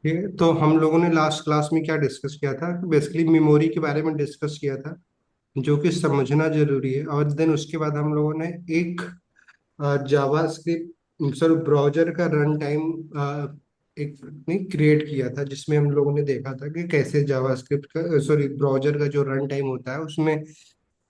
ठीक है, तो हम लोगों ने लास्ट क्लास में क्या डिस्कस किया था, बेसिकली मेमोरी के बारे में डिस्कस किया था, जो कि समझना जरूरी है। और देन उसके बाद हम लोगों ने एक जावास्क्रिप्ट सॉरी ब्राउजर का रन टाइम एक क्रिएट किया था, जिसमें हम लोगों ने देखा था कि कैसे जावास्क्रिप्ट का सॉरी ब्राउजर का जो रन टाइम होता है उसमें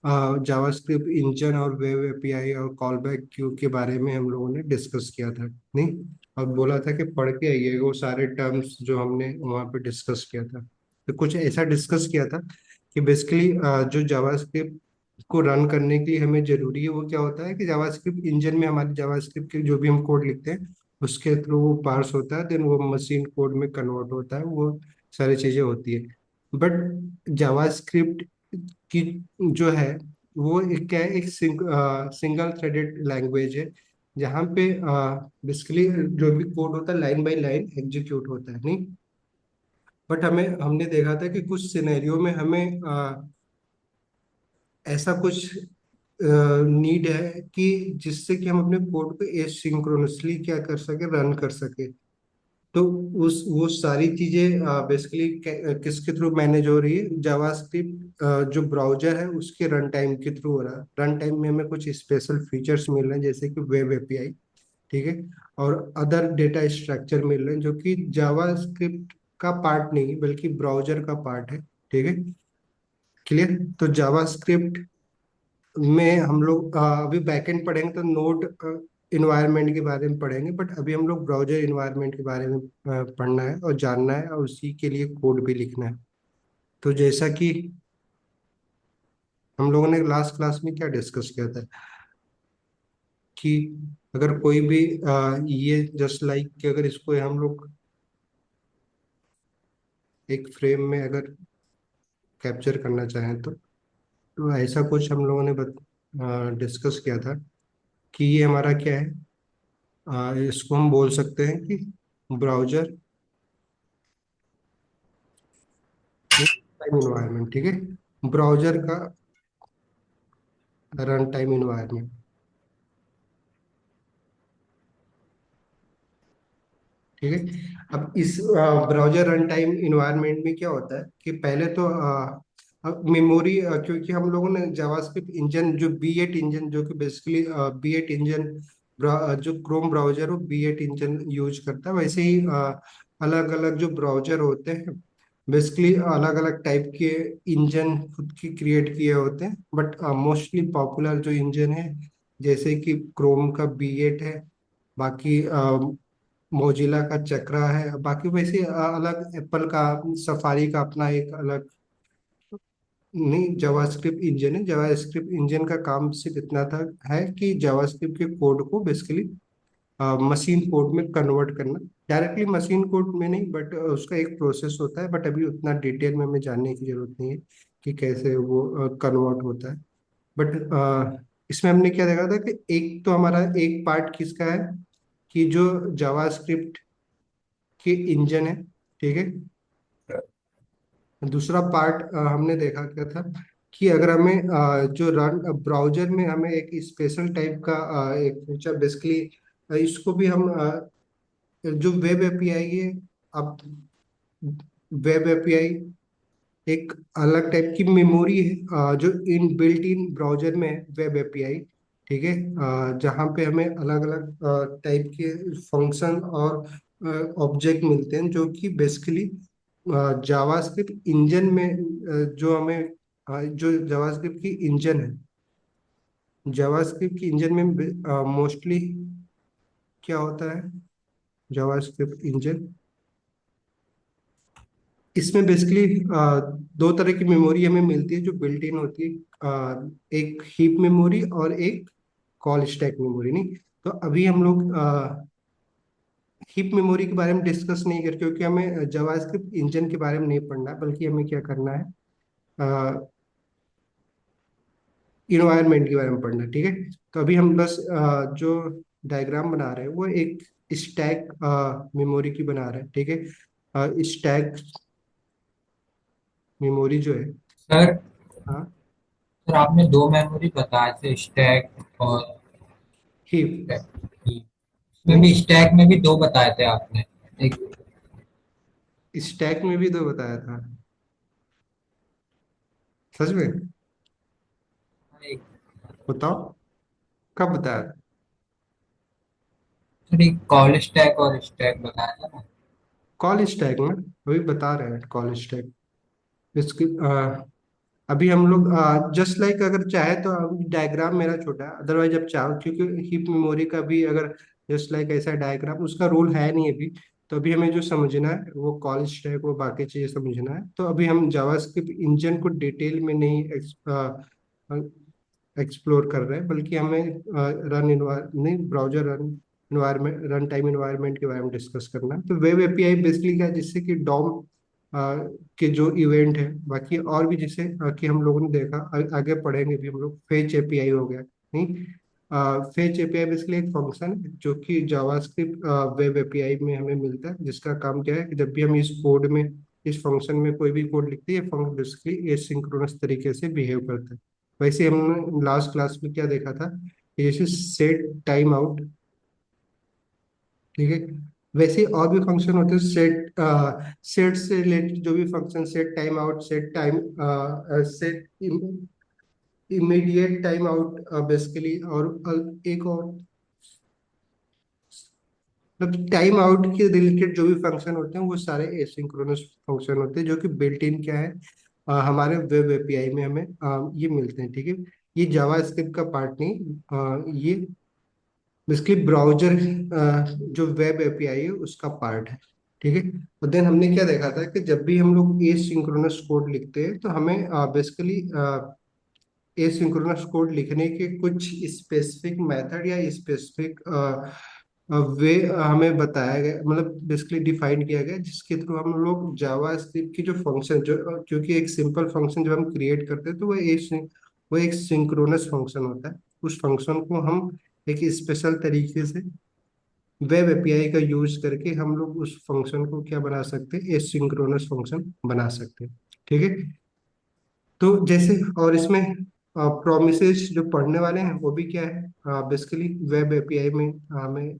जावास्क्रिप्ट इंजन और वेब एपीआई और कॉलबैक क्यू के बारे में हम लोगों ने डिस्कस किया था। नहीं, और बोला था कि पढ़ के आइए वो सारे टर्म्स जो हमने वहाँ पे डिस्कस किया था। तो कुछ ऐसा डिस्कस किया था कि बेसिकली जो जावास्क्रिप्ट को रन करने के लिए हमें जरूरी है वो क्या होता है कि जावास्क्रिप्ट इंजन में हमारे जावास्क्रिप्ट के जो भी हम कोड लिखते हैं उसके थ्रू वो पार्स होता है, देन वो मशीन कोड में कन्वर्ट होता है, वो सारी चीजें होती है। बट जावास्क्रिप्ट की जो है वो एक क्या है, एक सिंगल थ्रेडेड लैंग्वेज है, जहाँ पे बेसिकली जो भी कोड होता है लाइन बाय लाइन एग्जीक्यूट होता है। नहीं, बट हमने देखा था कि कुछ सिनेरियो में हमें ऐसा कुछ नीड है कि जिससे कि हम अपने कोड को एसिंक्रोनसली क्या कर सके, रन कर सके। तो उस वो सारी चीजें बेसिकली किसके थ्रू मैनेज हो रही है, जावास्क्रिप्ट जो ब्राउजर है उसके रन टाइम के थ्रू हो रहा है। रन टाइम में हमें कुछ स्पेशल फीचर्स मिल रहे हैं जैसे कि वेब एपीआई, ठीक है, और अदर डेटा स्ट्रक्चर मिल रहे हैं जो कि जावास्क्रिप्ट का पार्ट नहीं बल्कि ब्राउजर का पार्ट है। ठीक है, क्लियर। तो जावास्क्रिप्ट में हम लोग अभी बैकएंड पढ़ेंगे तो नोड इन्वायरमेंट के बारे में पढ़ेंगे, बट अभी हम लोग ब्राउजर इन्वायरमेंट के बारे में पढ़ना है और जानना है, और उसी के लिए कोड भी लिखना है। तो जैसा कि हम लोगों ने लास्ट क्लास में क्या डिस्कस किया था कि अगर कोई भी ये जस्ट लाइक कि अगर इसको हम लोग एक फ्रेम में अगर कैप्चर करना चाहें तो ऐसा कुछ हम लोगों ने डिस्कस किया था कि ये हमारा क्या है, इसको हम बोल सकते हैं कि ब्राउजर टाइम इन्वायरमेंट। ठीक है, ब्राउजर का रन टाइम इन्वायरमेंट। ठीक है, अब इस ब्राउजर रन टाइम इन्वायरमेंट में क्या होता है कि पहले तो मेमोरी, क्योंकि हम लोगों ने जावास्क्रिप्ट इंजन जो बी8 इंजन जो कि बेसिकली बी8 इंजन जो क्रोम ब्राउजर हो बी8 इंजन यूज करता है, वैसे ही अलग अलग जो ब्राउजर होते हैं बेसिकली अलग अलग टाइप के इंजन खुद की क्रिएट किए होते हैं, बट मोस्टली पॉपुलर जो इंजन है जैसे कि क्रोम का बी8 है, बाकी मोजिला का चक्रा है, बाकी वैसे अलग एप्पल का सफारी का अपना एक अलग नहीं जावास्क्रिप्ट इंजन है। जावास्क्रिप्ट इंजन का काम सिर्फ इतना था है कि जावास्क्रिप्ट के कोड को बेसिकली मशीन कोड में कन्वर्ट करना, डायरेक्टली मशीन कोड में नहीं, बट उसका एक प्रोसेस होता है, बट अभी उतना डिटेल में हमें जानने की जरूरत नहीं है कि कैसे वो कन्वर्ट होता है। बट इसमें हमने क्या देखा था कि एक तो हमारा एक पार्ट किसका है कि जो जावास्क्रिप्ट के इंजन है, ठीक है। दूसरा पार्ट हमने देखा क्या था कि अगर हमें जो रन ब्राउजर में हमें एक स्पेशल टाइप का एक फीचर बेसिकली इसको भी हम जो वेब एपीआई है, अब वेब एपीआई एक अलग टाइप की मेमोरी है जो इन बिल्ट इन ब्राउजर में है वेब एपीआई। ठीक है, जहाँ पे हमें अलग अलग टाइप के फंक्शन और ऑब्जेक्ट मिलते हैं जो कि बेसिकली जावास्क्रिप्ट इंजन में जो हमें जो जावास्क्रिप्ट की इंजन है, जावास्क्रिप्ट की इंजन में मोस्टली क्या होता है, जावास्क्रिप्ट इंजन इसमें बेसिकली दो तरह की मेमोरी हमें मिलती है जो बिल्ट इन होती है, एक हीप मेमोरी और एक कॉल स्टैक मेमोरी। नहीं, तो अभी हम लोग हीप मेमोरी के बारे में डिस्कस नहीं कर, क्योंकि हमें जावास्क्रिप्ट इंजन के बारे में नहीं पढ़ना है, बल्कि हमें क्या करना है, इन्वायरमेंट के बारे में पढ़ना है। ठीक है, तो अभी हम बस जो डायग्राम बना रहे हैं वो एक स्टैक मेमोरी की बना रहे हैं। ठीक है, स्टैक मेमोरी जो है, सर हाँ, सर आपने दो मेमोरी बताए थे, स्टैक और हीप। स्टैक। इसमें भी नहीं, स्टैक में भी दो बताए थे आपने। एक स्टैक में भी तो बताया था। सच में? एक बताओ, कब बताया था? सॉरी, कॉल स्टैक और स्टैक बताया था ना। कॉल स्टैक में अभी बता रहे हैं, कॉल स्टैक। इसकी अभी हम लोग जस्ट लाइक अगर चाहे तो डायग्राम मेरा छोटा है, अदरवाइज अब चाहो, क्योंकि हीप मेमोरी का भी अगर जस्ट लाइक ऐसा डायग्राम उसका रोल है नहीं अभी। तो अभी हमें जो समझना है वो कॉल स्टैक, वो बाकी चीजें समझना है। तो अभी हम जावास्क्रिप्ट इंजन को डिटेल में नहीं एक्सप्लोर कर रहे हैं, बल्कि हमें रन नहीं, browser run environment, run time environment के बारे में डिस्कस करना है। तो वेब एपीआई बेसिकली क्या है, जिससे कि डॉम के जो इवेंट है, बाकी और भी जैसे कि हम लोगों ने देखा, आगे पढ़ेंगे भी हम लोग, फेच एपीआई हो गया। नहीं, फेच एपीआई बेसिकली एक फंक्शन है जो कि जावास्क्रिप्ट वेब एपीआई में हमें मिलता है, जिसका काम क्या है कि जब भी हम इस कोड में, इस फंक्शन में कोई भी कोड लिखते हैं, ये फंक्शन बेसिकली एसिंक्रोनस तरीके से बिहेव करता है। वैसे हमने लास्ट क्लास में क्या देखा था कि जैसे सेट टाइम आउट, ठीक है, वैसे ही और भी फंक्शन होते हैं सेट, सेट से रिलेटेड जो भी function, set time out, set time, set immediate time out basically, और एक और, मतलब टाइम आउट के रिलेटेड जो भी फंक्शन होते हैं वो सारे एसिंक्रोनस फंक्शन होते हैं, जो कि बिल्ट इन क्या है, हमारे वेब एपीआई में हमें ये मिलते हैं। ठीक है, ये जावास्क्रिप्ट का पार्ट नहीं, ये बेसिकली ब्राउजर, जो वेब एपीआई है उसका पार्ट है। ठीक है, तो देन हमने क्या देखा था कि जब भी हम लोग एसिंक्रोनस कोड लिखते हैं तो हमें बेसिकली एसिंक्रोनस कोड लिखने के कुछ स्पेसिफिक मेथड या स्पेसिफिक वे हमें बताया गया, मतलब बेसिकली डिफाइन किया गया, जिसके थ्रू हम लोग जावा स्क्रिप्ट की जो फंक्शन, जो क्योंकि एक सिंपल फंक्शन जब हम क्रिएट करते हैं तो वो एक सिंक्रोनस फंक्शन होता है। उस फंक्शन को हम एक स्पेशल तरीके से वेब एपीआई का यूज करके हम लोग उस फंक्शन को क्या बना सकते हैं, एसिंक्रोनस फंक्शन बना सकते हैं। ठीक है, तो जैसे, और इसमें प्रोमिसेस जो पढ़ने वाले हैं वो भी क्या है, बेसिकली वेब एपीआई में हमें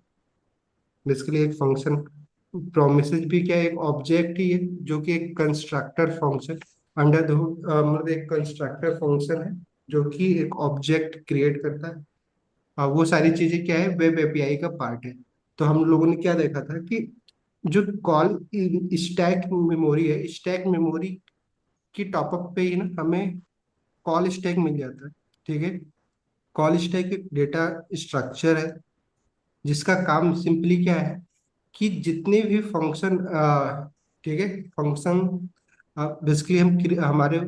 बेसिकली एक फंक्शन, प्रोमिसेस भी क्या है, एक ऑब्जेक्ट ही है, जो कि एक constructor function under the hood, मतलब एक कंस्ट्रक्टर फंक्शन है जो कि एक ऑब्जेक्ट क्रिएट करता है। वो सारी चीजें क्या है, वेब एपीआई का पार्ट है। तो हम लोगों ने क्या देखा था कि जो कॉल स्टैक मेमोरी है, स्टैक मेमोरी की टॉपअप पे ही ना हमें कॉल स्टैक मिल जाता है। ठीक है, कॉल स्टैक एक डेटा स्ट्रक्चर है जिसका काम सिंपली क्या है कि जितने भी फंक्शन, ठीक है, फंक्शन बेसिकली हमारे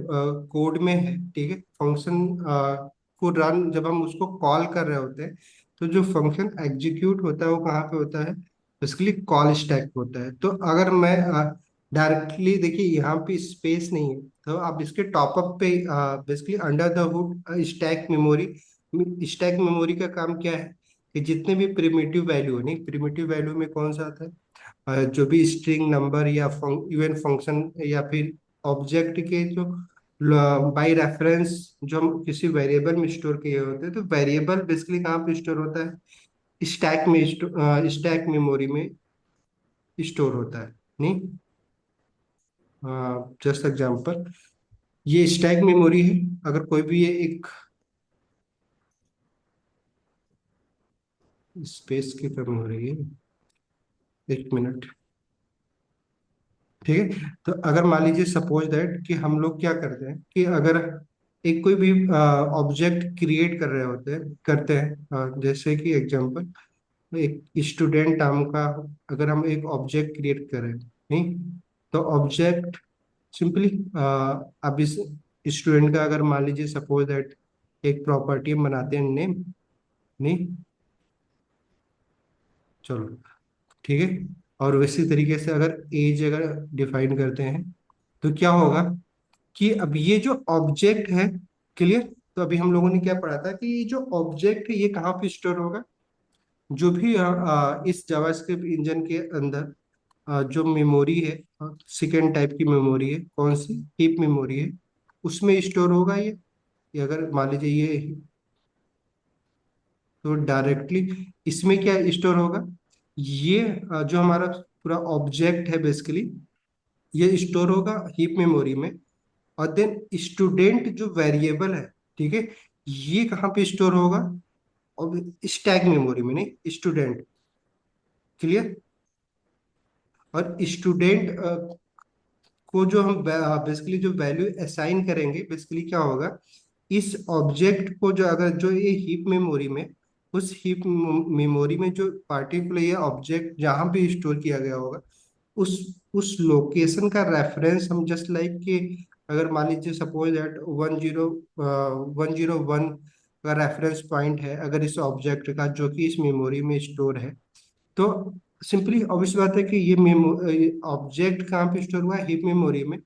कोड में है, ठीक है, फंक्शन को रन जब हम उसको कॉल कर रहे होते हैं, तो जो फंक्शन एग्जीक्यूट होता है वो कहाँ पे होता है, बेसिकली कॉल स्टैक होता है। तो अगर मैं डायरेक्टली, देखिए यहाँ पे स्पेस नहीं है, तो आप इसके टॉपअप पे basically under the hood stack memory, stack memory का काम क्या है कि जितने भी प्रिमिटिव वैल्यू है, नहीं, प्रिमिटिव वैल्यू में कौन सा आता है, जो भी स्ट्रिंग नंबर या इवन फंक्शन या फिर ऑब्जेक्ट के जो बाय रेफरेंस जो हम किसी वेरिएबल में स्टोर किए होते हैं, तो वेरिएबल बेसिकली कहाँ पे स्टोर होता है, स्टैक में, स्टैक मेमोरी में स्टोर होता है। नहीं, जस्ट एग्जांपल, ये स्टैक मेमोरी है। अगर कोई भी ये एक स्पेस की कमी हो रही है, एक मिनट। ठीक है, तो अगर मान लीजिए सपोज दैट कि हम लोग क्या करते हैं कि अगर एक कोई भी ऑब्जेक्ट क्रिएट कर रहे होते हैं, करते हैं, जैसे कि एग्जांपल, एक स्टूडेंट नाम का, अगर हम एक ऑब्जेक्ट क्रिएट करें, नहीं, तो ऑब्जेक्ट सिंपली, अब इस स्टूडेंट का अगर मान लीजिए सपोज दैट एक प्रॉपर्टी हम बनाते हैं नेम, नहीं, चलो, ठीक है, और वैसी तरीके से अगर एज अगर डिफाइन करते हैं, तो क्या होगा कि अब ये जो ऑब्जेक्ट है, क्लियर, तो अभी हम लोगों ने क्या पढ़ा था कि ये जो ऑब्जेक्ट है ये कहाँ पे स्टोर होगा, जो भी इस जावास्क्रिप्ट इंजन के अंदर जो मेमोरी है, सेकेंड टाइप की मेमोरी है, कौन सी, हीप मेमोरी है, उसमें स्टोर होगा ये अगर मान लीजिए ये, तो डायरेक्टली इसमें क्या स्टोर होगा, ये जो हमारा पूरा ऑब्जेक्ट है बेसिकली, ये स्टोर होगा हीप मेमोरी में। और देन स्टूडेंट जो वेरिएबल है, ठीक है, ये कहाँ पे स्टोर होगा? और स्टैक मेमोरी में, नहीं स्टूडेंट। क्लियर? और स्टूडेंट को जो हम बेसिकली जो वैल्यू असाइन करेंगे, बेसिकली क्या होगा, इस ऑब्जेक्ट को जो अगर जो ये हीप मेमोरी में, उस हीप मेमोरी में जो पार्टिकुलर ये ऑब्जेक्ट जहाँ भी स्टोर किया गया होगा, उस उस लोकेशन का रेफरेंस हम जस्ट लाइक कि अगर मान लीजिए सपोज दैट 101 का रेफरेंस पॉइंट है अगर इस ऑब्जेक्ट का जो कि इस मेमोरी में स्टोर है, तो सिंपली ऑब्वियस बात है कि ये मेमो ऑब्जेक्ट कहाँ पे स्टोर हुआ है? हीप मेमोरी में।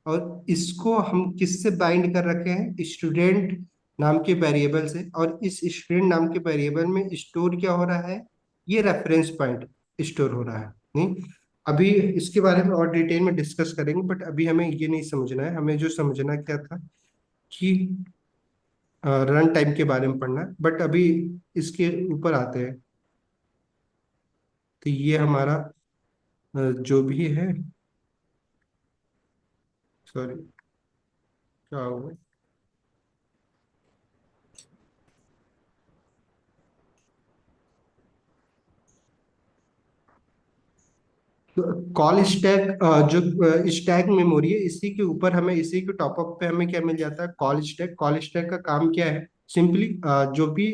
और इसको हम किससे बाइंड कर रखे हैं? स्टूडेंट नाम के वेरिएबल से। और इस स्टूडेंट नाम के वेरिएबल में स्टोर क्या हो रहा है? ये रेफरेंस पॉइंट स्टोर हो रहा है। नहीं, अभी इसके बारे में और डिटेल में डिस्कस करेंगे, बट अभी हमें ये नहीं समझना है। हमें जो समझना क्या था कि रन टाइम के बारे में पढ़ना है। बट अभी इसके ऊपर आते हैं। तो ये हमारा जो भी है, सॉरी क्या हुआ, कॉल स्टैक, जो स्टैक मेमोरी है, इसी के ऊपर हमें, इसी के टॉपअप पे हमें क्या मिल जाता है? Call stack. कॉल स्टैक का काम क्या है? सिंपली जो भी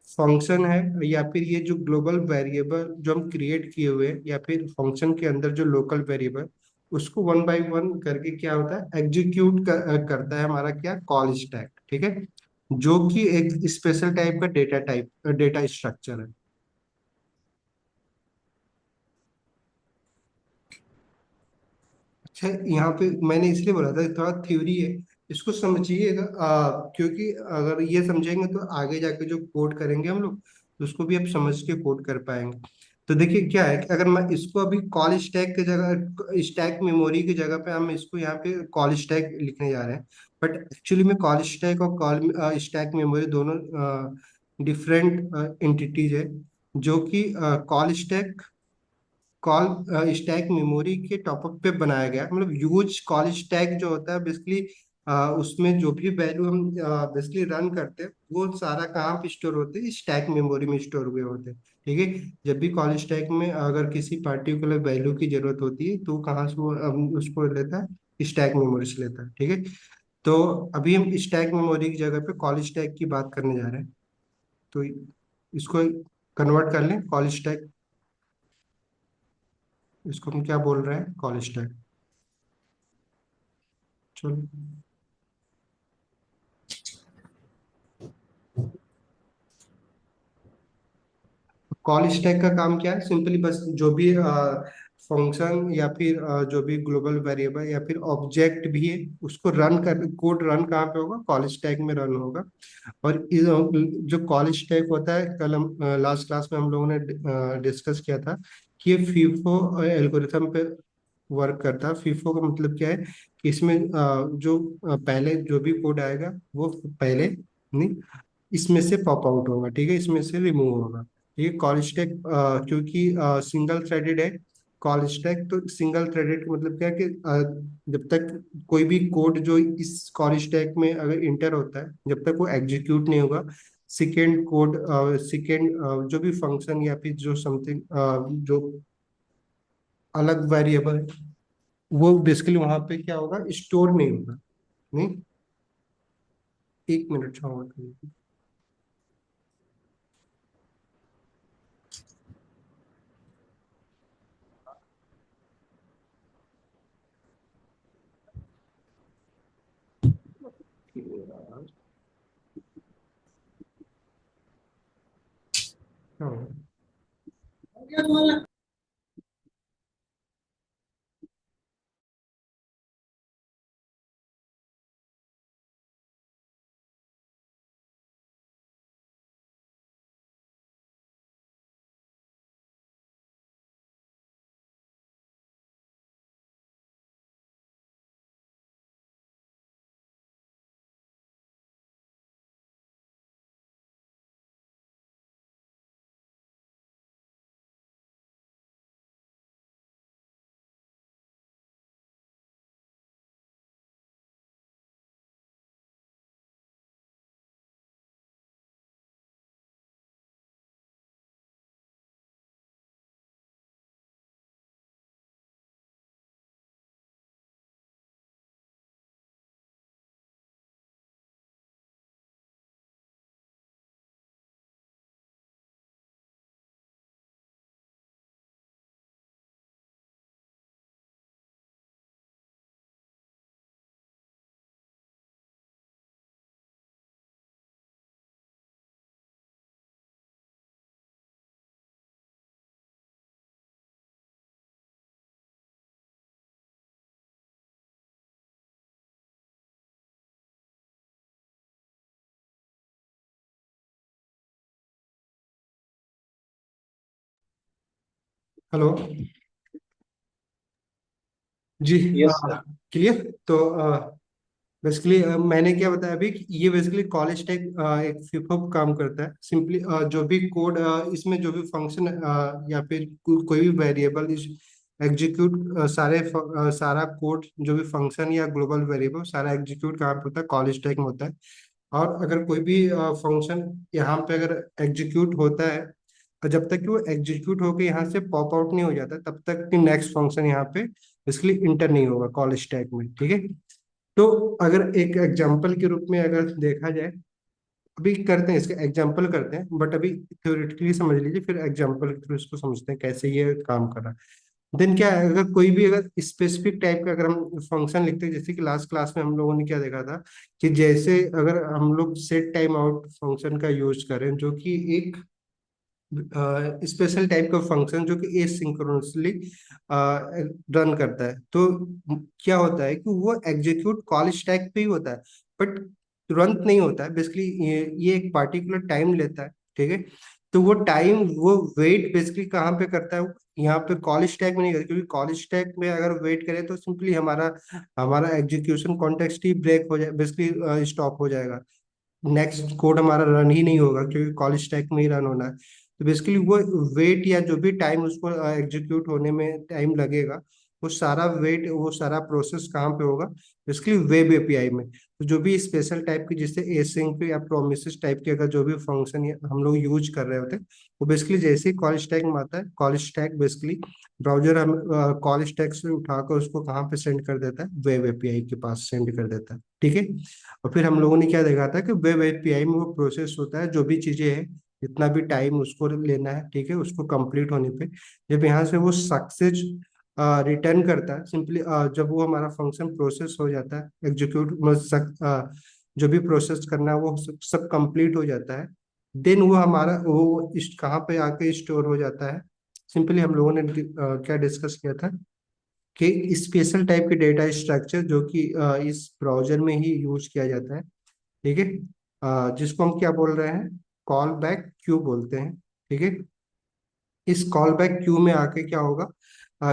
फंक्शन है या फिर ये जो ग्लोबल वेरिएबल जो हम क्रिएट किए हुए हैं, या फिर फंक्शन के अंदर जो लोकल वेरिएबल, उसको वन बाय वन करके क्या होता है? एग्जीक्यूट करता है हमारा क्या? Call stack. ठीक है, जो कि एक स्पेशल टाइप का डेटा स्ट्रक्चर है। अच्छा, यहाँ पे मैंने इसलिए बोला था थोड़ा थ्योरी है, इसको समझिएगा। क्योंकि अगर ये समझेंगे तो आगे जाके जो कोड करेंगे हम लोग, तो उसको भी आप समझ के कोड कर पाएंगे। तो देखिए क्या है कि अगर मैं इसको अभी कॉल स्टैक की जगह, स्टैक मेमोरी की जगह पे हम इसको यहाँ पे कॉल स्टैक लिखने जा रहे हैं। बट एक्चुअली में कॉल स्टैक और कॉल स्टैक मेमोरी दोनों डिफरेंट एंटिटीज है। जो कि call stack call stack memory के टॉपअप पे बनाया गया है। मतलब यूज कॉल स्टैक जो होता है बेसिकली, उसमें जो भी वैल्यू हम बेसिकली रन करते हैं, वो सारा कहाँ पे स्टोर होते हैं? स्टैक मेमोरी में स्टोर हुए होते हैं। ठीक है, जब भी कॉल स्टैक में अगर किसी पर्टिकुलर वैल्यू की जरूरत होती है, तो कहाँ से वो उसको लेता है? स्टैक मेमोरी से लेता है। ठीक है, तो अभी हम स्टैक मेमोरी की जगह पे कॉल स्टैक की बात करने जा रहे हैं। तो इसको कन्वर्ट कर लें कॉल स्टैक। इसको हम क्या बोल रहे हैं? Call stack. चलो, कॉल स्टैक का काम क्या है? सिंपली बस जो भी फंक्शन या फिर जो भी ग्लोबल वेरिएबल या फिर ऑब्जेक्ट भी है, उसको रन कर, कोड रन कहाँ पे होगा? कॉल स्टैक में रन होगा। और जो कॉल स्टैक होता है, कल हम लास्ट क्लास में हम लोगों ने डिस्कस किया था कि ये फीफो एल्गोरिथम पे वर्क करता है। फीफो का मतलब क्या है कि इसमें जो पहले जो भी कोड आएगा वो पहले, नहीं, इसमें से पॉप आउट होगा। ठीक है, इसमें से रिमूव होगा। ये कॉल स्टैक क्योंकि सिंगल थ्रेडेड है, कॉल स्टैक तो सिंगल थ्रेडेड का मतलब क्या है कि जब तक कोई भी कोड जो इस कॉल स्टैक में अगर इंटर होता है, जब तक वो एग्जीक्यूट नहीं होगा, सेकेंड कोड, सेकेंड जो भी फंक्शन या फिर जो समथिंग जो अलग वेरिएबल है, वो बेसिकली वहां पे क्या होगा? स्टोर नहीं होगा। नहीं, एक मिनट छोड़ो। क्या हेलो। जी। Yes sir. क्लियर। तो बेसिकली मैंने क्या बताया अभी कि ये बेसिकली कॉलेज टेक एक फीफो काम करता है सिंपली। जो भी कोड इसमें जो भी फंक्शन या फिर कोई भी वेरिएबल इस एग्जीक्यूट सारा कोड जो भी फंक्शन या ग्लोबल वेरिएबल सारा एग्जीक्यूट कहाँ पे होता है, कॉलेज टेक में होता है। और अगर कोई भी फंक्शन यहाँ पे अगर एग्जीक्यूट होता है, और जब तक कि वो एग्जीक्यूट होकर यहाँ से पॉप आउट नहीं हो जाता तब तक कि नेक्स्ट फंक्शन यहाँ पे बेसिकली इंटर नहीं होगा कॉल स्टैक में। ठीक है। तो अगर एक एग्जांपल के रूप में अगर देखा जाए, अभी करते हैं इसका एग्जांपल करते हैं, बट अभी थ्योरेटिकली समझ लीजिए, फिर एग्जांपल के थ्रू इसको समझते हैं कैसे ये काम कर रहा है। देन क्या है, अगर कोई भी अगर स्पेसिफिक टाइप का अगर हम फंक्शन लिखते हैं, जैसे कि लास्ट क्लास में हम लोगों ने क्या देखा था कि जैसे अगर हम लोग सेट टाइम आउट फंक्शन का यूज करें, जो कि एक स्पेशल टाइप का फंक्शन जो कि एसिंक्रोनसली रन करता है, तो क्या होता है कि वो एग्जीक्यूट कॉल स्टैक पे ही होता है, बट तुरंत नहीं होता है। बेसिकली ये एक पार्टिकुलर टाइम लेता है। ठीक है। तो वो टाइम वो वेट बेसिकली कहाँ पे करता है, यहाँ पे कॉल स्टैक में नहीं करता, क्योंकि कॉल स्टैक में अगर वेट करें तो सिंपली हमारा हमारा एग्जीक्यूशन कॉन्टेक्स्ट ही ब्रेक हो जाए, बेसिकली स्टॉप हो जाएगा। नेक्स्ट कोड हमारा रन ही नहीं होगा, क्योंकि कॉल स्टैक में ही रन होना है। तो बेसिकली वो वेट या जो भी टाइम उसको एग्जीक्यूट होने में टाइम लगेगा, वो सारा वेट वो सारा प्रोसेस कहाँ पे होगा, बेसिकली वेब एपीआई में। तो जो भी स्पेशल टाइप की जैसे एसिंक या प्रोमिसेस टाइप के अगर जो भी फंक्शन हम लोग यूज कर रहे होते हैं, वो बेसिकली जैसे ही कॉल स्टैक में आता है, कॉल स्टैक बेसिकली ब्राउजर हम कॉल स्टैक से उठाकर उसको कहाँ पे सेंड कर देता है, वेब एपीआई के पास सेंड कर देता है। ठीक है। और फिर हम लोगों ने क्या देखा था कि वेब एपीआई में वो प्रोसेस होता है, जो भी चीजें हैं, जितना भी टाइम उसको लेना है, ठीक है, उसको कंप्लीट होने पे जब यहाँ से वो सक्सेस रिटर्न करता है, सिंपली जब वो हमारा फंक्शन प्रोसेस हो जाता है, एग्जीक्यूट जो भी प्रोसेस करना है वो सब कंप्लीट हो जाता है, देन वो हमारा वो कहाँ पे आके स्टोर हो जाता है। सिंपली हम लोगों ने क्या डिस्कस किया था कि स्पेशल टाइप के डेटा स्ट्रक्चर जो कि इस ब्राउजर में ही यूज किया जाता है। ठीक है। जिसको हम क्या बोल रहे हैं, कॉल बैक क्यू बोलते हैं। ठीक है। इस कॉल बैक क्यू में आके क्या होगा,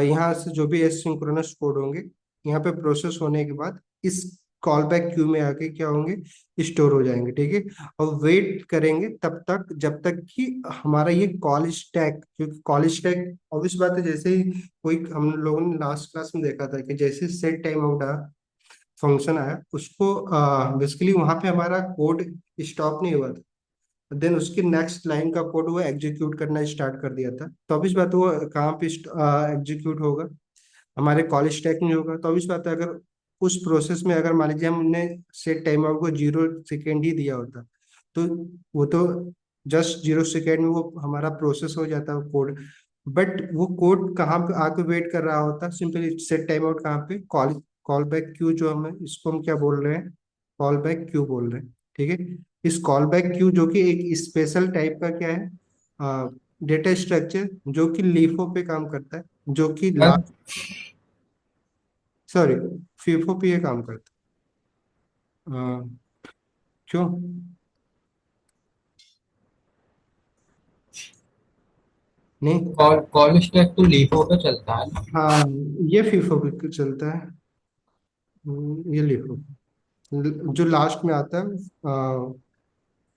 यहाँ से जो भी एसिंक्रोनस कोड होंगे, यहाँ पे प्रोसेस होने के बाद इस कॉल बैक क्यू में आके क्या होंगे, स्टोर हो जाएंगे। ठीक है। और वेट करेंगे तब तक जब तक कि हमारा ये कॉल स्टैक, क्योंकि कॉल स्टैक ऑब्वियस बात है, जैसे ही कोई हम लोगों ने लास्ट क्लास में देखा था कि जैसे सेट टाइम आउट फंक्शन आया, उसको बेसिकली वहां पे हमारा कोड स्टॉप नहीं हुआ था, देन उसकी नेक्स्ट लाइन का कोड वो एग्जीक्यूट करना स्टार्ट कर दिया था। तो अब इस बात वो कहाँ पे एग्जीक्यूट होगा, हमारे कॉलेज स्टैक में होगा। तो अब इस बात है, अगर उस प्रोसेस में अगर मान लीजिए हमने सेट टाइम आउट को 0 सेकेंड ही दिया होता, तो वो तो जस्ट 0 सेकेंड में वो हमारा प्रोसेस हो जाता है कोड। बट वो कोड कहाँ पे आके वेट कर रहा होता, सिंपली सेट टाइम आउट कहाँ पे, कॉल कॉल बैक क्यू जो हमें इसको हम क्या बोल रहे हैं, कॉल बैक क्यू बोल रहे हैं। ठीक है। इस कॉल बैक क्यू जो कि एक स्पेशल टाइप का क्या है, डेटा स्ट्रक्चर, जो कि लीफो पे काम करता है, जो कि सर सॉरी फीफो पे ये काम करता है। क्यों नहीं। कॉल कॉल स्टैक तो लीफो पे चलता है ना। हाँ, ये फीफो पे चलता है। ये लिखो, जो लास्ट में आता है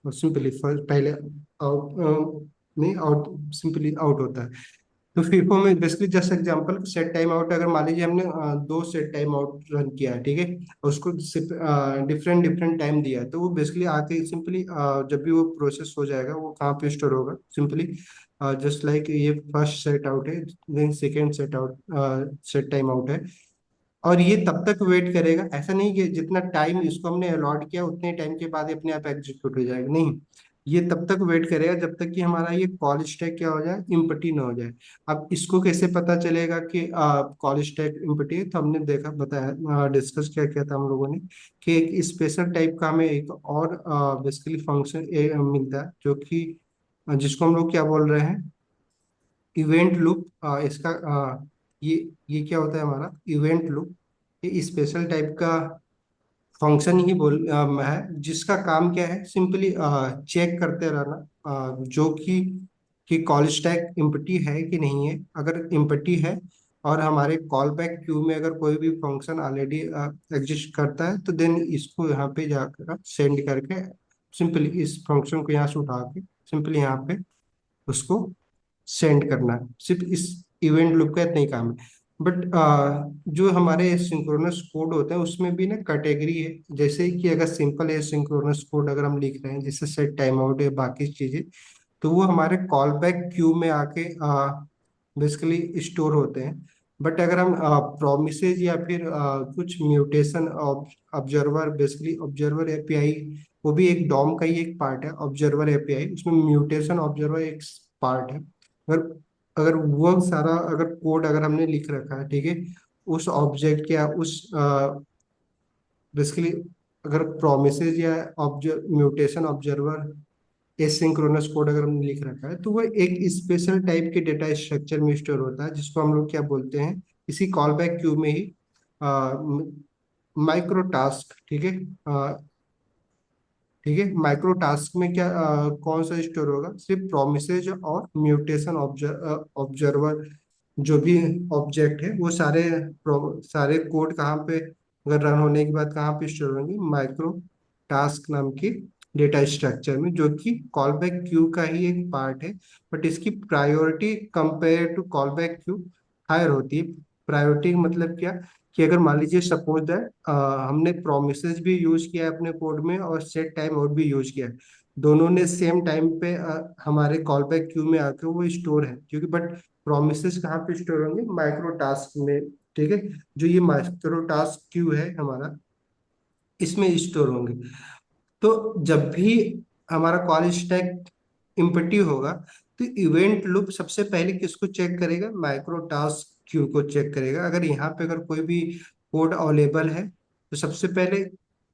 सिंपली पहले आउट नहीं आउट, सिंपली आउट होता है। तो फीफो में basically just example set time out, अगर मान लीजिए हमने दो सेट टाइम आउट रन किया है, ठीक है, और उसको डिफरेंट डिफरेंट टाइम दिया है, तो वो बेसिकली आके सिंपली जब भी वो प्रोसेस हो जाएगा वो कहाँ पे स्टोर होगा, सिंपली जस्ट लाइक ये फर्स्ट सेट आउट है, then second set out set time out है। और ये तब तक वेट करेगा, ऐसा नहीं कि जितना टाइम इसको हमने अलॉट किया उतने टाइम के बाद ये अपने आप एग्जीक्यूट हो जाएगा, नहीं। ये तब तक वेट करेगा जब तक कि हमारा ये कॉल स्टैक क्या हो जाए, इम्पटी ना हो जाए। अब इसको कैसे पता चलेगा कि कॉल स्टैक इम्पटी है, तो हमने देखा बताया डिस्कस क्या किया था हम लोगों ने कि एक स्पेशल टाइप का हमें एक और बेसिकली फंक्शन मिलता है, जो कि जिसको हम लोग क्या बोल रहे हैं, इवेंट लूप। इसका ये ये क्या होता है हमारा इवेंट लूप, ये स्पेशल टाइप का फंक्शन ही है, जिसका काम क्या है, सिंपली चेक करते रहना, जो कि कि कॉल स्टैक इम्पटी है कि नहीं है। अगर इम्पटी है और हमारे कॉल बैक क्यू में अगर कोई भी फंक्शन ऑलरेडी एग्जिस्ट करता है, तो देन इसको यहाँ पे जाकर सेंड करके सिंपली इस फंक्शन को यहाँ से उठा के सिंपली यहाँ पे उसको सेंड करना है। सिर्फ इस इवेंट लूप का इतना ही काम है। बट जो हमारे सिंक्रोनस कोड होते हैं उसमें भी ना कैटेगरी है। जैसे कि अगर सिंपल है सिंक्रोनस कोड अगर हम लिख रहे हैं, जैसे सेट टाइम आउट या बाकी चीजें, तो वो हमारे कॉल बैक क्यू में आके बेसिकली स्टोर होते हैं। बट अगर हम प्रोमिसेस या फिर कुछ mutation observer, basically observer API, वो भी एक डॉम का ही एक पार्ट है ऑब्जर्वर एपीआई, उसमें म्यूटेशन ऑब्जर्वर एक पार्ट है। अगर अगर वो सारा अगर कोड अगर हमने लिख रखा है, ठीक है, उस ऑब्जेक्ट या उस बेसिकली अगर प्रोमिसेस या म्यूटेशन ऑब्जर्वर एसिंक्रोनस कोड अगर हमने लिख रखा है, तो वो एक स्पेशल टाइप के डेटा स्ट्रक्चर में स्टोर होता है, जिसको हम लोग क्या बोलते हैं, इसी कॉल बैक क्यू में ही माइक्रो टास्क। ठीक है, ठीक है, माइक्रो टास्क में क्या कौन सा स्टोर होगा, सिर्फ प्रोमिसेज और म्यूटेशन ऑब्जर्वर जो भी ऑब्जेक्ट है, वो सारे सारे कोड कहाँ पे अगर रन होने के बाद कहाँ पे स्टोर होंगे, माइक्रो टास्क नाम की डेटा स्ट्रक्चर में, जो कि कॉल बैक क्यू का ही एक पार्ट है। बट इसकी priority compare to call back queue higher होती है। प्रायोरिटी मतलब क्या, कि अगर मान लीजिए सपोज दैट हमने प्रोमिसेस भी यूज किया है अपने कोड में और सेट टाइम आउट भी यूज किया है, दोनों ने सेम टाइम पे हमारे कॉल बैक क्यू में आके वो स्टोर है, क्योंकि बट प्रोमिसेस कहाँ पे स्टोर होंगे, माइक्रो टास्क में। ठीक है, जो ये माइक्रो टास्क क्यू है हमारा, इसमें स्टोर होंगे। तो जब भी हमारा कॉल स्टैक इम्पटी होगा, तो इवेंट लूप सबसे पहले किसको चेक करेगा, माइक्रो टास्क क्यू को चेक करेगा। अगर यहाँ पे अगर कोई भी कोड अवेलेबल है, तो सबसे पहले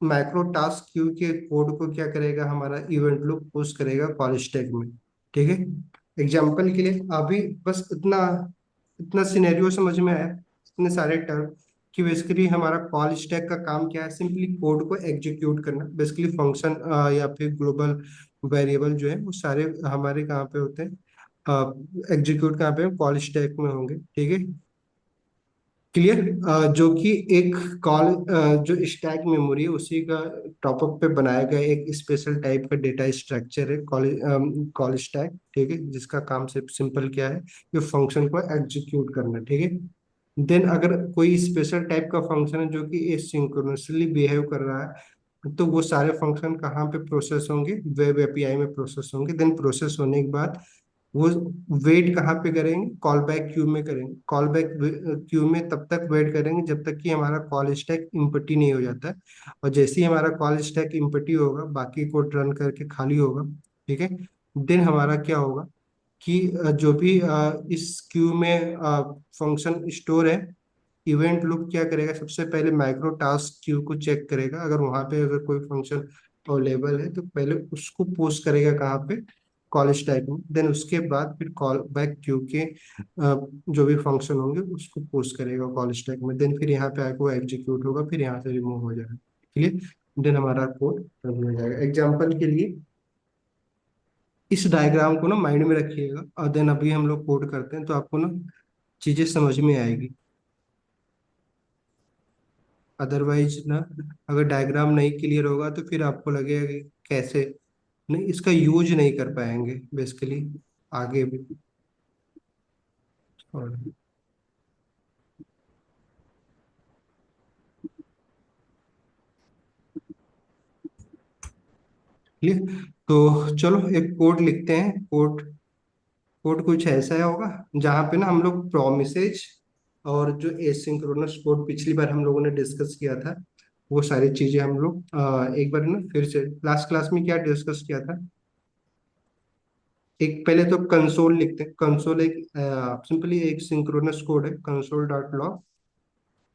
माइक्रो टास्क क्यू के कोड को क्या करेगा, हमारा इवेंट लूप पुश करेगा कॉल स्टैक में। ठीक है, एग्जाम्पल के लिए अभी बस इतना इतना सिनेरियो समझ में आया, इतने सारे टर्म, कि बेसिकली हमारा कॉल स्टैक का काम क्या है, सिंपली कोड को एग्जीक्यूट करना। बेसिकली फंक्शन या फिर ग्लोबल वेरिएबल जो है वो सारे हमारे कहाँ पे होते हैं, एग्जीक्यूट कहाँ पे, कॉल स्टैक में होंगे। ठीक है, क्लियर। जो कि एक कॉल जो स्टैक मेमोरी है उसी का टॉपअप पे बनाया गया एक स्पेशल टाइप का डेटा स्ट्रक्चर है कॉल कॉल स्टैक। ठीक है, जिसका काम सिर्फ सिंपल क्या है, ये फंक्शन को एग्जीक्यूट करना। ठीक है, देन अगर कोई स्पेशल टाइप का फंक्शन है जो कि एसिंक्रोनसली बिहेव कर रहा है, तो वो सारे फंक्शन कहाँ पे प्रोसेस होंगे, वेब एपीआई में प्रोसेस होंगे। देन प्रोसेस होने के बाद वो वेट कहाँ पे करेंगे, कॉल बैक क्यू में करेंगे। कॉल बैक क्यू में तब तक वेट करेंगे जब तक कि हमारा कॉल स्टैक इम्पटी नहीं हो जाता है। और जैसे ही हमारा कॉल स्टैक इम्पटी होगा, बाकी कोड रन करके खाली होगा, ठीक है, देन हमारा क्या होगा कि जो भी इस क्यू में फंक्शन स्टोर है, इवेंट लूप क्या करेगा, सबसे पहले माइक्रो टास्क क्यू को चेक करेगा। अगर वहां पे अगर कोई फंक्शन अवेलेबल है, तो पहले उसको पोस्ट करेगा कहाँ पे, कॉल स्टैक में। देन उसके बाद फिर कॉल बैक क्यू के जो भी फंक्शन होंगे उसको पोस्ट करेगा कॉल स्टैक में। देन फिर यहाँ पे आके वो एग्जीक्यूट होगा, फिर यहाँ से रिमूव हो जाएगा। क्लियर, देन हमारा कोड रन हो जाएगा। एग्जाम्पल के लिए इस डायग्राम को ना माइंड में रखिएगा, और देन अभी हम लोग कोड करते हैं तो आपको ना चीजें समझ में आएगी। अदरवाइज ना, अगर डायग्राम नहीं क्लियर होगा तो फिर आपको लगेगा कि कैसे नहीं, इसका यूज नहीं कर पाएंगे बेसिकली आगे भी। और क्लियर, तो चलो एक कोड लिखते हैं। कोड कोड कुछ ऐसा होगा जहाँ पे ना हम लोग प्रोमिसेज और जो एसिंक्रोनस कोड पिछली बार हम लोगों ने डिस्कस किया था, वो सारी चीजें हम लोग एक बार ना फिर से लास्ट क्लास में क्या डिस्कस किया था। एक पहले तो कंसोल लिखते हैं। कंसोल एक सिंपली एक सिंक्रोनस कोड है, कंसोल डॉट लॉग।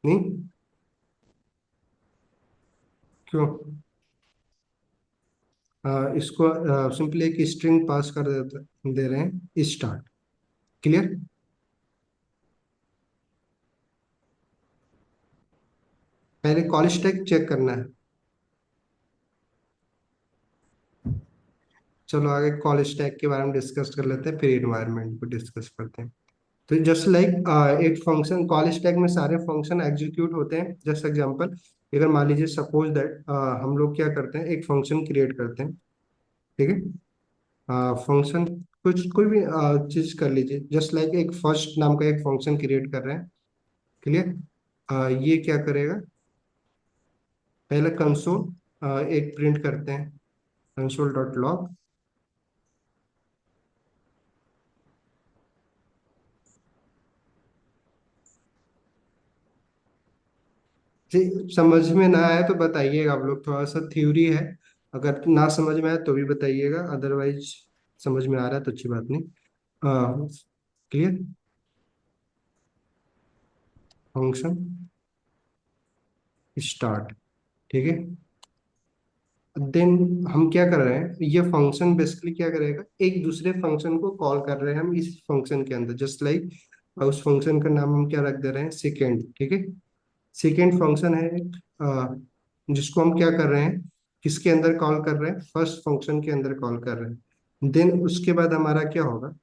नहीं, क्यों, इसको सिंपली एक स्ट्रिंग पास कर दे रहे हैं स्टार्ट। क्लियर, पहले कॉल स्टैक चेक करना है। चलो आगे कॉल स्टैक के बारे में डिस्कस कर लेते हैं, फिर इन्वायरमेंट को डिस्कस करते हैं। तो जस्ट लाइक एक फंक्शन कॉल स्टैक में सारे फंक्शन एग्जीक्यूट होते हैं। जस्ट एग्जांपल, अगर मान लीजिए सपोज दैट हम लोग क्या करते हैं, एक फंक्शन क्रिएट करते हैं। ठीक है, फंक्शन कुछ कोई भी चीज कर लीजिए। जस्ट लाइक एक फर्स्ट नाम का एक फंक्शन क्रिएट कर रहे हैं। क्लियर। ये क्या करेगा, पहले कंसोल एक प्रिंट करते हैं, कंसोल डॉट लॉग। जी, समझ में ना आया तो बताइएगा आप लोग, थोड़ा सा थ्योरी है। अगर ना समझ में आया तो भी बताइएगा, अदरवाइज समझ में आ रहा है तो अच्छी बात नहीं। क्लियर। Function start. ठीक है, देन हम क्या कर रहे हैं, ये फंक्शन बेसिकली क्या करेगा, एक दूसरे फंक्शन को कॉल कर रहे हैं हम इस फंक्शन के अंदर। जस्ट लाइक उस फंक्शन का नाम हम क्या रख दे रहे हैं, सेकेंड। ठीक है, सेकेंड फंक्शन है एक, जिसको हम क्या कर रहे हैं, किसके अंदर कॉल कर रहे हैं, फर्स्ट फंक्शन के अंदर कॉल कर रहे हैं। देन उसके बाद हमारा क्या होगा,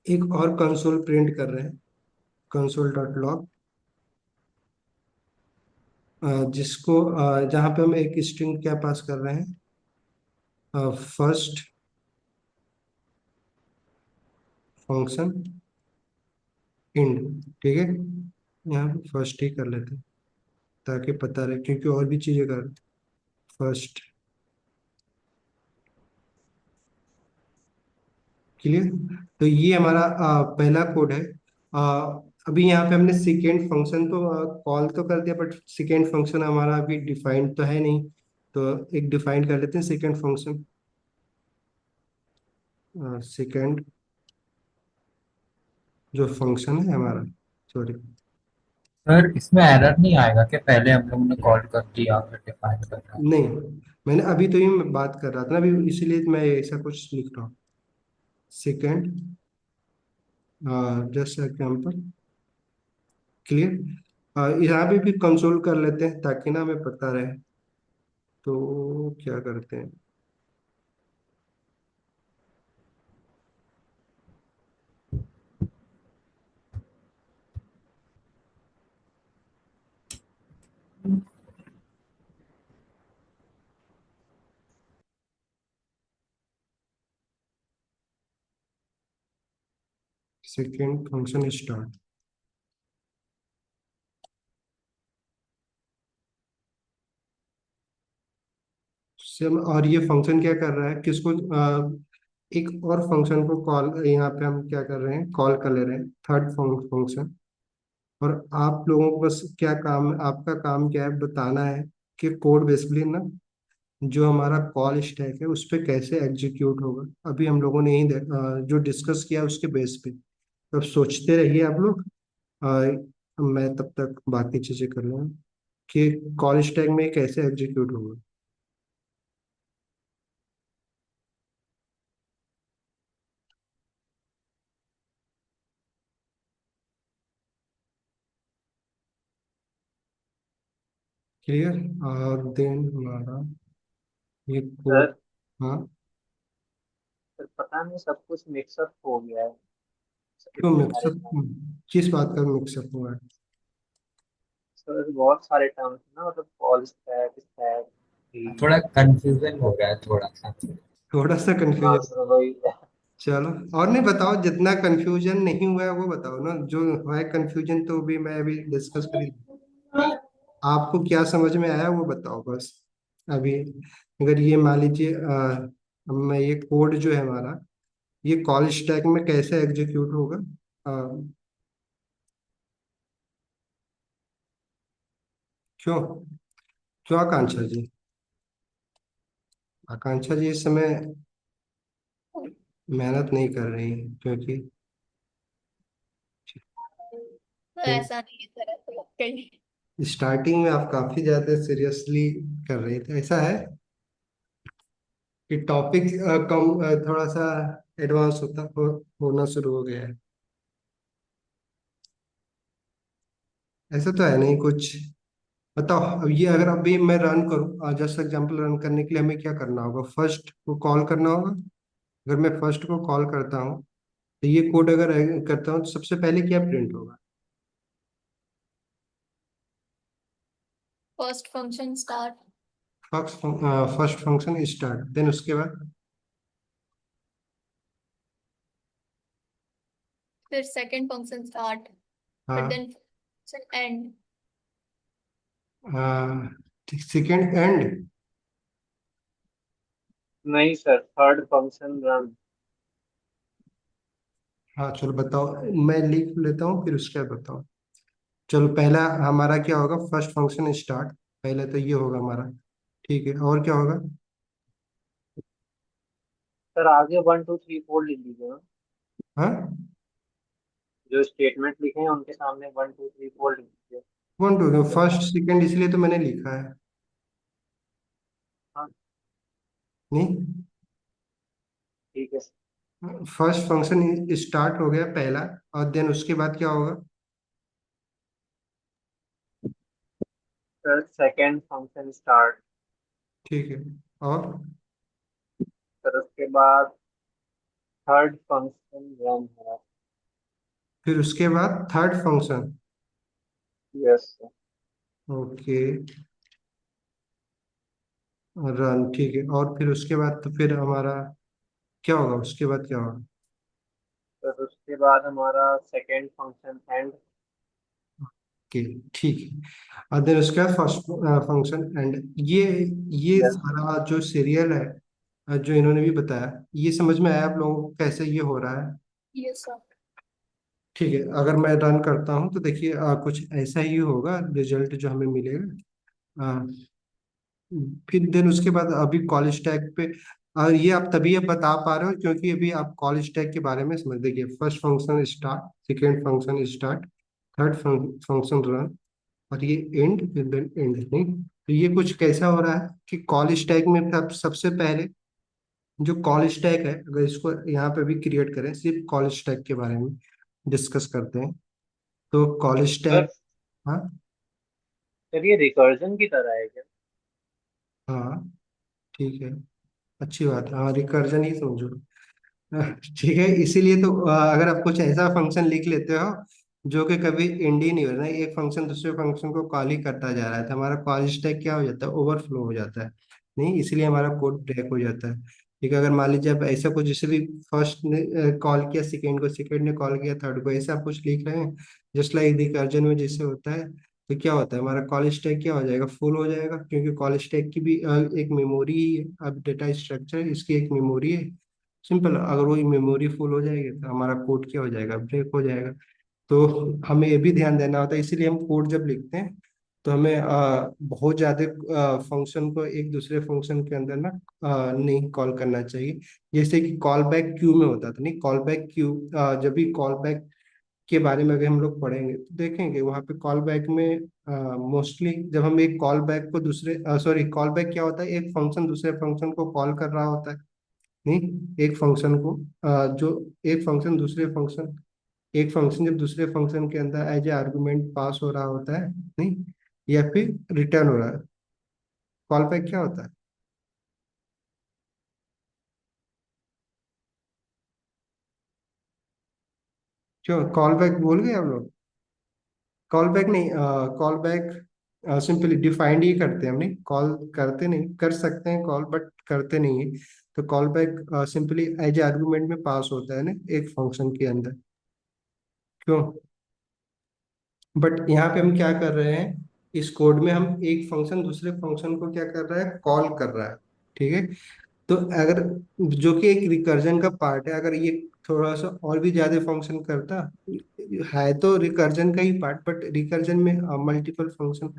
एक और कंसोल प्रिंट कर रहे हैं, कंसोल डॉट लॉग, जिसको जहाँ पे हम एक स्ट्रिंग क्या पास कर रहे हैं, फर्स्ट फंक्शन इंड। ठीक है, यहाँ पे फर्स्ट ही कर लेते हैं ताकि पता रहे, क्योंकि और भी चीजें कर फर्स्ट। क्लियर। तो ये हमारा पहला कोड है। अभी यहाँ पे हमने सेकेंड फंक्शन तो कॉल तो कर दिया, बट सेकेंड फंक्शन हमारा अभी डिफाइंड तो है नहीं। तो एक डिफाइन कर लेते हैं सेकेंड फंक्शन, सेकेंड जो फंक्शन है हमारा, सॉरी। सर इसमें एरर नहीं आएगा कि पहले हम लोगों ने कॉल कर दिया फिर डिफाइन करना? नहीं, मैंने अभी तो ये बात कर रहा था ना अभी, इसीलिए मैं ऐसा कुछ लिख रहा हूँ। Second, just example. क्लियर। यहाँ पे भी कंसोल कर लेते हैं ताकि ना हमें पता रहे। तो क्या करते हैं, सेकेंड फंक्शन स्टार्ट से और ये फंक्शन क्या कर रहा है, किसको, एक और फंक्शन को कॉल, यहाँ पे हम क्या कर रहे हैं, कॉल कर ले रहे हैं थर्ड फंक्शन। और आप लोगों को बस क्या काम, आपका काम क्या है, बताना है कि कोड बेसिकली ना जो हमारा कॉल स्टैक है उस पे कैसे एग्जीक्यूट होगा। अभी हम लोगों ने जो डिस्कस किया उसके बेस पे। तो अब सोचते रहिए आप लोग। मैं तब तक बाकी चीजें कर लूँगा कि कॉल स्टैक में कैसे एग्जीक्यूट होगा। क्लियर। और देन हमारा ये कोड। सर हाँ। सर पता नहीं सब कुछ मिक्सअप हो गया है। क्यों इतने सारे मिक्सअप, टर्म, किस बात का मिक्सअप हुआ है। सर बहुत सारे टर्म्स ना, मतलब कॉल स्टैक स्टैक भी। थोड़ा कंफ्यूजन हो गया है थोड़ा सा। थोड़ा सा हाँ कंफ्यूजन। सर वही। चलो, और नहीं बताओ, जितना कंफ्यूजन नहीं हुआ है वो बताओ ना, जो हुआ है कंफ्यूजन तो भी मैं अभी डिस्कस करी। आपको क्या समझ में आया वो बताओ बस। अभी अगर ये मान लीजिए मैं ये कोड जो है हमारा, ये कॉल स्टैक में कैसे एग्जीक्यूट होगा। अ, क्यों, क्यों आकांक्षा जी, आकांक्षा जी इस समय मेहनत नहीं कर रही क्योंकि तो ऐसा नहीं है सर, ऐसा कहीं। स्टार्टिंग में आप काफी ज्यादा सीरियसली कर रहे थे, ऐसा है कि टॉपिक कम थोड़ा सा एडवांस होना शुरू हो गया है। ऐसा तो है नहीं कुछ। बताओ अब ये अगर अभी मैं रन करूँ, जस्ट एग्जांपल, रन करने के लिए हमें क्या करना होगा? फर्स्ट को कॉल करना होगा। अगर मैं फर्स्ट को कॉल करता हूँ तो ये कोड अगर करता हूँ तो सबसे पहले क्या प्रिंट होगा? First function start. First function start, then उसके बाद फिर सेकंड फंक्शन स्टार्ट। फिर हाँ, then function end. Second end. नहीं सर, थर्ड फंक्शन रन। हाँ चलो बताओ, मैं लिख लेता हूँ फिर उसके बाद बताओ। चलो पहला हमारा क्या होगा? First function start. पहले तो ये होगा हमारा। ठीक है, और क्या होगा? सर आगे 1 2 3 4 लिख लीजिए ना। हाँ, जो स्टेटमेंट लिखे हैं उनके सामने 1 2 3 4 लिख लीजिए। वन टू फर्स्ट सेकेंड, इसलिए तो मैंने लिखा है। हाँ, नहीं, ठीक है फर्स्ट फंक्शन स्टार्ट हो गया पहला, और देन उसके बाद क्या होगा? सर। Second function start. ठीक है, और सर उसके बाद थर्ड फंक्शन रन है। फिर उसके बाद third function. Yes sir. Okay, run, ठीक है। और फिर उसके बाद तो फिर हमारा क्या होगा? उसके बाद क्या होगा? सर उसके बाद हमारा सेकंड फंक्शन एंड। ओके, ठीक है। और देन उसके बाद फर्स्ट फंक्शन एंड। ये यस सर। सारा जो सीरियल है, जो इन्होंने भी बताया, ये समझ में आया आप लोगों को कैसे ये हो रहा है? Yes sir. ठीक है, अगर मैं रन करता हूँ तो देखिए कुछ ऐसा ही होगा रिजल्ट जो हमें मिलेगा। अ, फिर देन उसके बाद अभी कॉल स्टैक पे, और ये आप तभी अब बता पा रहे हो क्योंकि अभी आप कॉल स्टैक के बारे में समझ। देखिए first function start, second function start, third function run, और ये एंड, फिर देन एंड। नहीं तो ये कुछ कैसा हो रहा है कि कॉल स्टैक में सबसे पहले जो कॉल स्टैक है, अगर इसको यहाँ पे भी क्रिएट करें, सिर्फ कॉल स्टैक के बारे में डिस्कस करते हैं। तो कॉल सर स्टैक। हाँ, सर ये रिकर्जन की तरह है क्या? हाँ, ठीक है, अच्छी बात है। हाँ, रिकर्जन ही समझो। ठीक है, इसीलिए तो अगर आप कुछ ऐसा फंक्शन लिख लेते हो जो कि कभी एंड ही नहीं हो रहा है, एक फंक्शन दूसरे फंक्शन को कॉल ही करता जा रहा है, तो हमारा कॉल स्टैक क्या हो जाता है? ओवरफ्लो हो जाता है। नहीं, इसलिए हमारा कोड ब्रेक हो जाता है। ठीक है, अगर मान लीजिए आप ऐसा कुछ, जैसे भी फर्स्ट ने कॉल किया सेकेंड को, सेकेंड ने कॉल किया थर्ड को, ऐसा आप कुछ लिख रहे हैं, जस्ट लाइक रिकर्जन में जैसे होता है, तो क्या होता है? हमारा कॉल स्टैक क्या हो जाएगा? फुल हो जाएगा, क्योंकि कॉल स्टैक की भी एक मेमोरी ही है। अब डेटा स्ट्रक्चर है, इसकी एक मेमोरी है। सिंपल, अगर वो मेमोरी फुल हो जाएगी तो हमारा कोड क्या हो जाएगा? ब्रेक हो जाएगा। तो हमें ये भी ध्यान देना होता है, इसीलिए हम कोड जब लिखते हैं तो हमें बहुत ज्यादा फंक्शन को एक दूसरे फंक्शन के अंदर ना नहीं कॉल करना चाहिए। जैसे कि कॉल बैक क्यू में होता था। नहीं, कॉल बैक क्यू, जब भी कॉल बैक के बारे में अगर हम लोग पढ़ेंगे तो देखेंगे वहाँ पे कॉल बैक में मोस्टली जब हम एक कॉल बैक को दूसरे, सॉरी, कॉल बैक क्या होता है? एक फंक्शन दूसरे फंक्शन को कॉल कर रहा होता है। नहीं, एक फंक्शन को जो एक फंक्शन दूसरे फंक्शन एक फंक्शन जब दूसरे फंक्शन के अंदर एज ए आर्गुमेंट पास हो रहा होता है, नहीं, या फिर रिटर्न हो रहा है, कॉल बैक क्या होता है? क्यों कॉल बैक भूल गए हम लोग? कॉल बैक नहीं, कॉल बैक सिंपली डिफाइंड ही करते हैं हम। नहीं, कॉल करते नहीं, कर सकते हैं कॉल, बट करते नहीं है। तो call back simply as a argument में पास होता है ना एक फंक्शन के अंदर। क्यों? बट यहाँ पे हम क्या कर रहे हैं? इस कोड में हम एक फंक्शन दूसरे फंक्शन को क्या कर रहा है? कॉल कर रहा है। ठीक है, तो अगर जो कि एक रिकर्जन का पार्ट है, अगर ये थोड़ा सा और भी ज्यादा फंक्शन करता है, तो रिकर्जन का ही पार्ट, बट रिकर्जन में मल्टीपल फंक्शन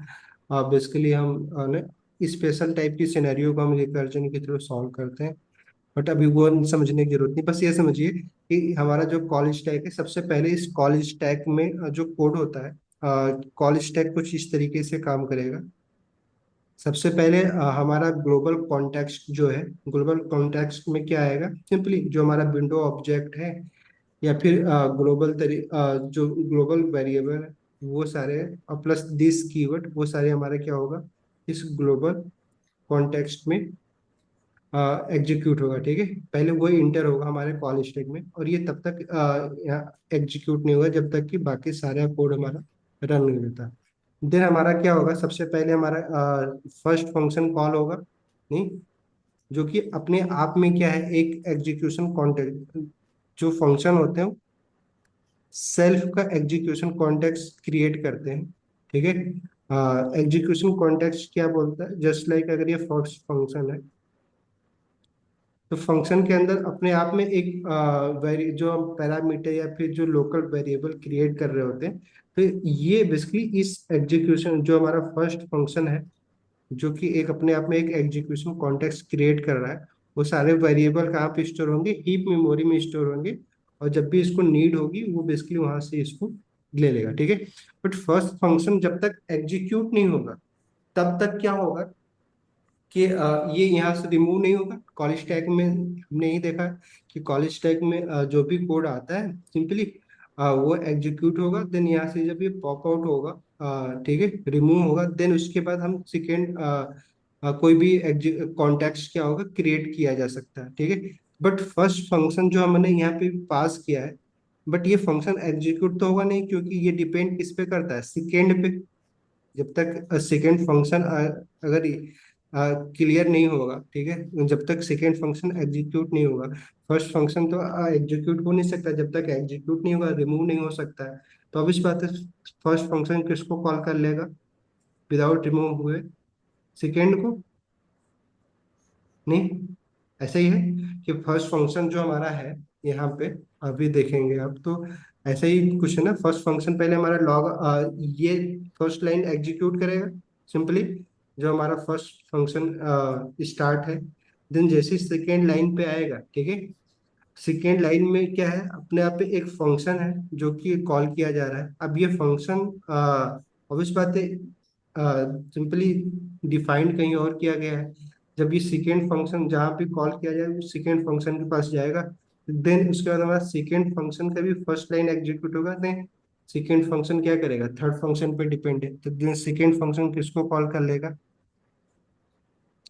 बेसिकली हम स्पेशल टाइप की सिनेरियो को हम रिकर्जन के थ्रू सॉल्व करते हैं। बट अभी वो समझने की जरूरत नहीं, बस ये समझिए कि हमारा जो कॉल स्टैक है, सबसे पहले इस कॉल स्टैक में जो कोड होता है, कॉल स्टैक कुछ इस तरीके से काम करेगा। सबसे पहले हमारा ग्लोबल कॉन्टेक्स्ट जो है, ग्लोबल कॉन्टेक्स्ट में क्या आएगा? सिंपली जो हमारा विंडो ऑब्जेक्ट है, या फिर जो ग्लोबल वेरिएबल है, वो सारे और प्लस दिस कीवर्ड वो सारे हमारे क्या होगा इस ग्लोबल कॉन्टेक्स्ट में एग्जीक्यूट होगा। ठीक है, पहले वो इंटर होगा हमारे कॉल स्टैक में, और ये तब तक यहाँ एग्जीक्यूट नहीं होगा जब तक कि बाकी सारा कोड हमारा रन नहीं होता। देन हमारा क्या होगा, सबसे पहले हमारा फर्स्ट फंक्शन कॉल होगा, नहीं, जो कि अपने आप में क्या है एक एग्जीक्यूशन कॉन्टेक्स्ट, जो फंक्शन होते हैं सेल्फ का एग्जीक्यूशन कॉन्टेक्स्ट क्रिएट करते हैं। ठीक है, एग्जीक्यूशन कॉन्टेक्स्ट क्या बोलता है, जस्ट लाइक अगर ये फर्स्ट फंक्शन है तो फंक्शन के अंदर अपने आप में एक वेरी जो हम पैरामीटर या फिर जो लोकल वेरिएबल क्रिएट कर रहे होते हैं, तो ये बेसिकली इस एग्जीक्यूशन जो हमारा फर्स्ट फंक्शन है जो कि एक अपने आप में एक एग्जीक्यूशन कॉन्टेक्स्ट क्रिएट कर रहा है, वो सारे वेरिएबल कहाँ पे स्टोर होंगे, हीप मेमोरी में स्टोर होंगे, और जब भी इसको नीड होगी वो बेसिकली वहां से इसको ले लेगा। ठीक है, बट फर्स्ट फंक्शन जब तक एग्जीक्यूट नहीं होगा तब तक क्या होगा कि ये यहाँ से रिमूव नहीं होगा। कॉलेज टैग में हमने यही देखा कि कॉलेज टैग में जो भी कोड आता है सिंपली वो एग्जीक्यूट होगा, देन यहाँ से जब ये पॉप आउट होगा, ठीक है, रिमूव होगा, देन उसके बाद हम सेकेंड कोई भी कॉन्टेक्स्ट क्या होगा क्रिएट किया जा सकता है। ठीक है, बट फर्स्ट फंक्शन जो हमने यहाँ पे पास किया है, बट ये फंक्शन एग्जीक्यूट तो होगा नहीं, क्योंकि ये डिपेंड किस पे करता है, सेकेंड पे। जब तक सेकेंड फंक्शन अगर क्लियर नहीं होगा, ठीक है, जब तक सेकेंड फंक्शन एग्जीक्यूट नहीं होगा, फर्स्ट फंक्शन तो एग्जीक्यूट हो नहीं सकता, जब तक एग्जीक्यूट नहीं होगा रिमूव नहीं हो सकता है। तो अब इस बात है, फर्स्ट फंक्शन किसको कॉल कर लेगा विदाउट रिमूव हुए, सेकेंड को, नहीं, ऐसा ही है कि फर्स्ट फंक्शन जो हमारा है यहाँ पे अभी देखेंगे अब तो ऐसा ही कुछ है ना। फर्स्ट फंक्शन पहले हमारा ये फर्स्ट लाइन एग्जीक्यूट करेगा सिंपली, जो हमारा फर्स्ट फंक्शन स्टार्ट है। देन जैसे सेकेंड लाइन पे आएगा, ठीक है, सेकेंड लाइन में क्या है, अपने आप पे एक फंक्शन है जो कि कॉल किया जा रहा है। अब ये फंक्शन ऑब्वियस बात है सिंपली डिफाइंड कहीं और किया गया है। जब ये सेकेंड फंक्शन जहाँ पे कॉल किया जाएगा वो सेकेंड फंक्शन के पास जाएगा, देन उसके बाद हमारा सेकेंड फंक्शन का भी फर्स्ट लाइन एग्जीक्यूट होगा, देन सेकेंड फंक्शन क्या करेगा, थर्ड फंक्शन पे डिपेंड है, तो देन सेकेंड फंक्शन किसको कॉल कर लेगा,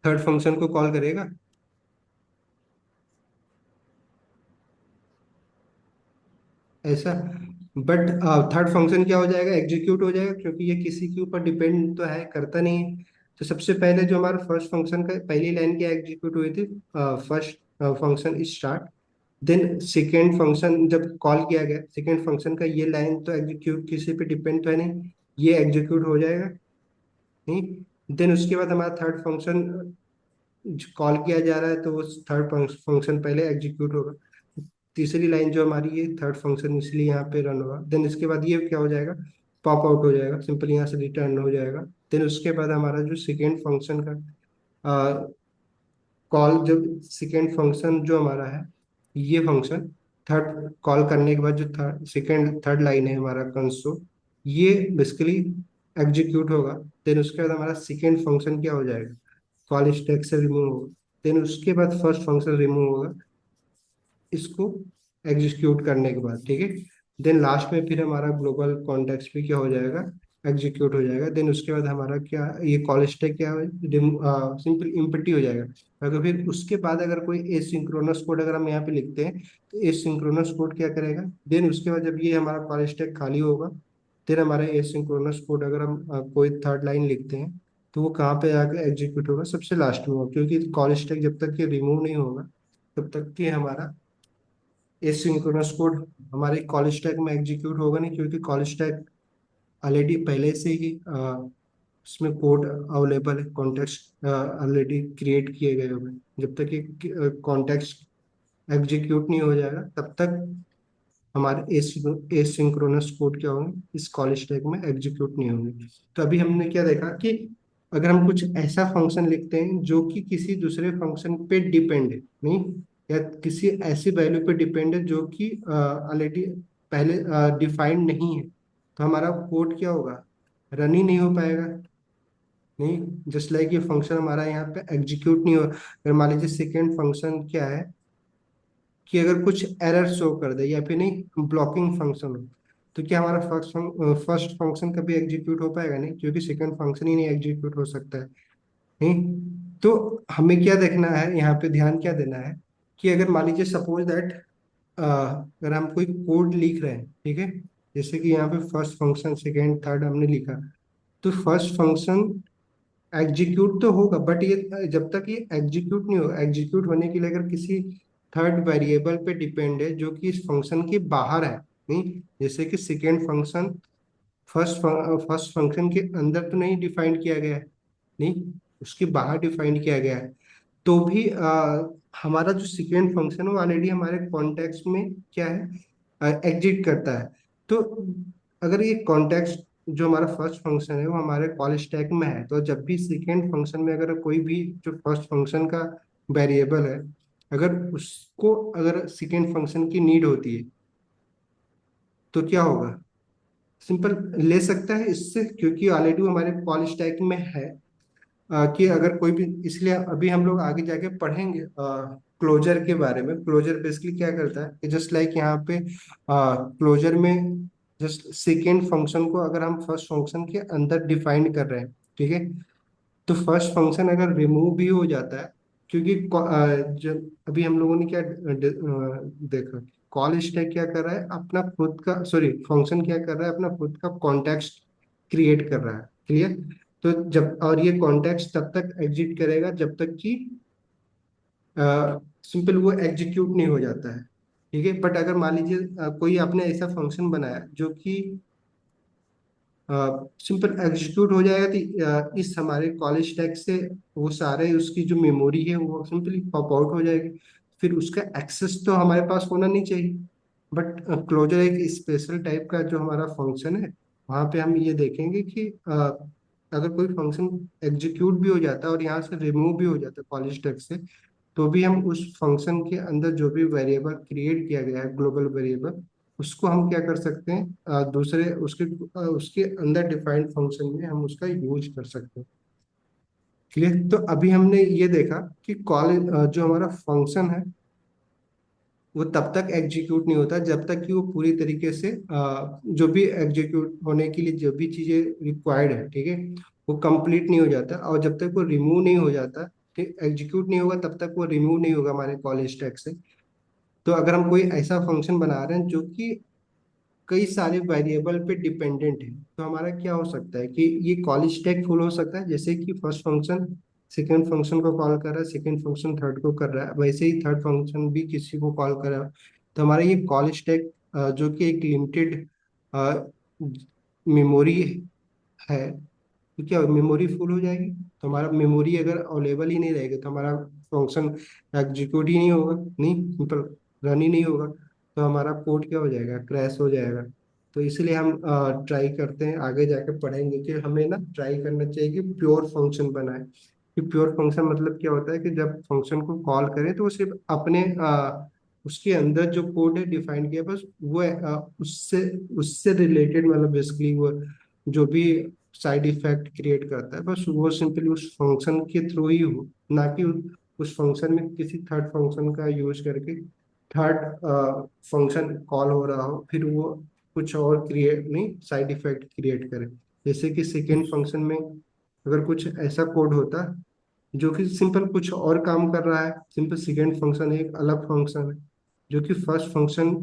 थर्ड फंक्शन को कॉल करेगा। ऐसा, बट थर्ड फंक्शन क्या हो जाएगा, एग्जीक्यूट हो जाएगा, क्योंकि ये किसी के ऊपर डिपेंड तो है, करता नहीं है। तो सबसे पहले जो हमारा फर्स्ट फंक्शन का पहली लाइन क्या एग्जीक्यूट हुई थी, first function start, then second function जब कॉल किया गया सेकेंड फंक्शन का, ये लाइन तो एग्जीक्यूट किसी पे डिपेंड तो है नहीं, ये एग्जीक्यूट हो जाएगा, नहीं, देन उसके बाद हमारा थर्ड फंक्शन कॉल किया जा रहा है तो वो थर्ड फंक्शन पहले एग्जीक्यूट होगा। तीसरी लाइन जो हमारी ये थर्ड फंक्शन इसलिए यहाँ पे रन होगा, देन इसके बाद ये क्या हो जाएगा, पॉप आउट हो जाएगा, सिंपल यहाँ से रिटर्न हो जाएगा। देन उसके बाद हमारा जो सेकेंड फंक्शन का कॉल, जब सेकेंड फंक्शन जो हमारा है ये फंक्शन थर्ड कॉल करने के बाद जो थर्ड लाइन है हमारा कंसोल, ये बेसिकली एग्जीक्यूट होगा। देन उसके बाद हमारा सेकेंड फंक्शन क्या हो जाएगा, कॉल स्टैक से रिमूव होगा, देन उसके बाद फर्स्ट फंक्शन रिमूव होगा इसको एग्जीक्यूट करने के बाद। ठीक है, देन लास्ट में फिर हमारा ग्लोबल कॉन्टेक्स्ट भी क्या हो जाएगा, एग्जीक्यूट हो जाएगा। देन उसके बाद हमारा क्या, ये कॉल स्टैक क्या है, सिंपल इम्पटी हो जाएगा। अगर फिर उसके बाद अगर कोई एसिंक्रोनस कोड अगर हम यहाँ पे लिखते हैं तो एसिंक्रोनस कोड क्या करेगा, देन उसके बाद जब ये हमारा कॉल स्टैक खाली होगा, फिर हमारा एसिंक्रोनस कोड अगर हम कोई थर्ड लाइन लिखते हैं तो वो कहाँ पे आकर एग्जीक्यूट होगा, सबसे लास्ट में होगा, क्योंकि कॉल स्टैक जब तक ये रिमूव नहीं होगा तब तक कि हमारा एसिंक्रोनस कोड हमारे कॉल स्टैक में एग्जीक्यूट होगा नहीं, क्योंकि कॉल स्टैक ऑलरेडी पहले से ही उसमें कोड अवेलेबल है, कॉन्टेक्स्ट ऑलरेडी क्रिएट किए गए होंगे। जब तक ये कॉन्टेक्स्ट एग्जीक्यूट नहीं हो जाएगा तब तक हमारे एसिंक्रोनस कोड क्या होंगे इस कॉल स्टैक में एग्जीक्यूट नहीं होंगे। तो अभी हमने क्या देखा कि अगर हम कुछ ऐसा फंक्शन लिखते हैं जो कि किसी दूसरे फंक्शन पे डिपेंड है, नहीं, या किसी ऐसी वैल्यू पे डिपेंड है जो कि ऑलरेडी पहले डिफाइंड नहीं है, तो हमारा कोड क्या होगा, रन ही नहीं हो पाएगा। नहीं, जस्ट लाइक ये फंक्शन हमारा यहाँ पे एग्जीक्यूट नहीं हो, अगर मान लीजिए सेकेंड फंक्शन क्या है कि अगर कुछ एरर शो कर दे या फिर नहीं ब्लॉकिंग फंक्शन हो, तो क्या हमारा फर्स्ट फंक्शन कभी एग्जीक्यूट हो पाएगा? नहीं, क्योंकि सेकंड फंक्शन ही नहीं एग्जीक्यूट हो सकता है। नहीं, तो हमें क्या देखना है यहाँ पे, ध्यान क्या देना है कि अगर मान लीजिए सपोज दैट अगर हम कोई कोड लिख रहे हैं, ठीक है, जैसे कि यहाँ पे फर्स्ट फंक्शन सेकेंड थर्ड हमने लिखा, तो फर्स्ट फंक्शन एग्जीक्यूट तो होगा, बट ये जब तक ये एग्जीक्यूट नहीं होगा, एग्जीक्यूट होने के लिए अगर किसी थर्ड वेरिएबल पे डिपेंड है जो कि इस फंक्शन के बाहर है, नहीं, जैसे कि सेकेंड फंक्शन फर्स्ट फंक्शन के अंदर तो नहीं डिफाइन किया गया है, नहीं, उसके बाहर डिफाइन किया गया है, तो भी हमारा जो सेकेंड फंक्शन है वो ऑलरेडी हमारे कॉन्टेक्स्ट में क्या है, एग्जिट करता है। तो अगर ये कॉन्टेक्स्ट जो हमारा फर्स्ट फंक्शन है वो हमारे कॉल स्टैक में है, तो जब भी सेकेंड फंक्शन में अगर कोई भी जो फर्स्ट फंक्शन का वेरिएबल है, अगर उसको अगर सेकेंड फंक्शन की नीड होती है तो क्या होगा, सिंपल ले सकता है इससे, क्योंकि ऑलरेडी वो हमारे कॉल स्टैक में है। कि अगर कोई भी, इसलिए अभी हम लोग आगे जाके पढ़ेंगे क्लोजर के बारे में। क्लोजर बेसिकली क्या करता है कि जस्ट लाइक यहाँ पे क्लोजर में जस्ट सेकेंड फंक्शन को अगर हम फर्स्ट फंक्शन के अंदर डिफाइन कर रहे हैं, ठीक है, तो फर्स्ट फंक्शन अगर रिमूव भी हो जाता है, क्योंकि जब अभी हम लोगों ने क्या देखा, कॉल स्टैक क्या कर रहा है, अपना खुद का, सॉरी, फंक्शन क्या कर रहा है, अपना खुद का कॉन्टेक्स्ट क्रिएट कर रहा है, क्लियर। तो जब, और ये कॉन्टेक्स्ट तब तक एग्जिट करेगा जब तक कि सिंपल वो एग्जीक्यूट नहीं हो जाता है, ठीक है। बट अगर मान लीजिए कोई आपने ऐसा फंक्शन बनाया जो कि सिंपल एग्जीक्यूट हो जाएगा, तो इस हमारे कॉलेज स्टैक से वो सारे उसकी जो मेमोरी है वो सिंपली पॉप आउट हो जाएगी, फिर उसका एक्सेस तो हमारे पास होना नहीं चाहिए। बट क्लोजर एक स्पेशल टाइप का जो हमारा फंक्शन है, वहाँ पे हम ये देखेंगे कि अगर कोई फंक्शन एग्जीक्यूट भी हो जाता है और यहाँ से रिमूव भी हो जाता है कॉलेज स्टैक से, तो भी हम उस फंक्शन के अंदर जो भी वेरिएबल क्रिएट किया गया है, ग्लोबल वेरिएबल, उसको हम क्या कर सकते हैं, दूसरे उसके अंदर डिफाइंड फंक्शन में हम उसका यूज कर सकते हैं, क्लियर। तो अभी हमने ये देखा कि कॉल जो हमारा फंक्शन है वो तब तक एग्जीक्यूट नहीं होता जब तक कि वो पूरी तरीके से जो भी एग्जीक्यूट होने के लिए जो भी चीजें रिक्वायर्ड है, ठीक है, वो कंप्लीट नहीं हो जाता, और जब तक वो रिमूव नहीं हो जाता, ठीक, एग्जीक्यूट नहीं होगा तब तक वो रिमूव नहीं होगा हमारे कॉल स्टैक से। तो अगर हम कोई ऐसा फंक्शन बना रहे हैं जो कि कई सारे वेरिएबल पे डिपेंडेंट है, तो हमारा क्या हो सकता है कि ये कॉल स्टैक फुल हो सकता है, जैसे कि फर्स्ट फंक्शन सेकेंड फंक्शन को कॉल कर रहा है, सेकेंड फंक्शन थर्ड को कर रहा है, वैसे ही थर्ड फंक्शन भी किसी को कॉल कर रहा है। तो हमारा ये कॉल स्टैक जो कि एक लिमिटेड मेमोरी है, तो क्या मेमोरी फुल हो जाएगी, तो हमारा मेमोरी अगर अवेलेबल ही नहीं रहेगा तो हमारा फंक्शन एग्जीक्यूट ही नहीं होगा, नहीं, सिंपल रन ही नहीं होगा, तो हमारा कोड क्या हो जाएगा, क्रैश हो जाएगा। तो इसलिए हम ट्राई करते हैं, आगे जाके पढ़ेंगे कि हमें ना ट्राई करना चाहिए कि प्योर फंक्शन बनाए। कि प्योर फंक्शन मतलब क्या होता है कि जब फंक्शन को कॉल करें तो वो सिर्फ अपने उसके अंदर जो कोड है डिफाइन किया, बस वो उससे उससे रिलेटेड, मतलब बेसिकली वो जो भी साइड इफेक्ट क्रिएट करता है, बस वो सिंपली उस फंक्शन के थ्रू ही हो, ना कि उस फंक्शन में किसी थर्ड फंक्शन का यूज करके थर्ड फंक्शन कॉल हो रहा हो, फिर वो कुछ और क्रिएट नहीं, साइड इफेक्ट क्रिएट करे। जैसे कि सेकेंड फंक्शन में अगर कुछ ऐसा कोड होता जो कि सिंपल कुछ और काम कर रहा है, सिंपल सेकेंड फंक्शन एक अलग फंक्शन है जो कि फर्स्ट फंक्शन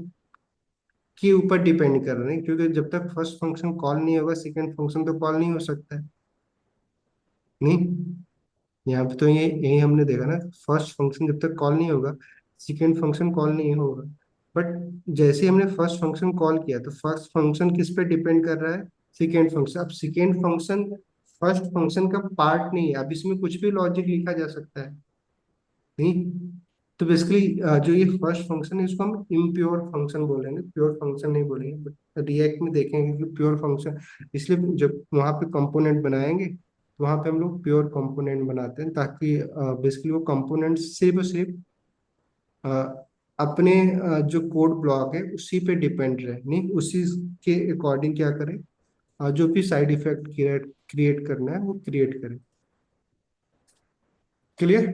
के ऊपर डिपेंड कर रहे हैं, क्योंकि जब तक फर्स्ट फंक्शन कॉल नहीं होगा सेकेंड फंक्शन तो कॉल नहीं हो सकता है, नहीं। यहाँ पे तो ये यही हमने देखा ना, फर्स्ट फंक्शन जब तक कॉल नहीं होगा सेकेंड फंक्शन कॉल नहीं होगा। बट जैसे ही हमने फर्स्ट फंक्शन कॉल किया तो फर्स्ट फंक्शन किस पे डिपेंड कर रहा है, सेकेंड फंक्शन। अब सेकेंड फंक्शन फर्स्ट फंक्शन का पार्ट नहीं है, अब इसमें कुछ भी लॉजिक लिखा जा सकता है, नहीं। तो बेसिकली जो ये फर्स्ट फंक्शन है इसको हम इम्प्योर फंक्शन बोलेंगे, प्योर फंक्शन नहीं बोलेंगे। बट रिएक्ट में देखेंगे कि प्योर फंक्शन, इसलिए जब वहाँ पे कंपोनेंट बनाएंगे तो वहाँ पे हम लोग प्योर कंपोनेंट बनाते हैं, ताकि बेसिकली वो कंपोनेंट सिर्फ और सिर्फ अ, अपने जो कोड ब्लॉक है उसी पे डिपेंड रहे, नहीं, उसी के अकॉर्डिंग क्या करें, जो भी साइड इफेक्ट क्रिएट क्रिएट करना है वो क्रिएट करें, क्लियर।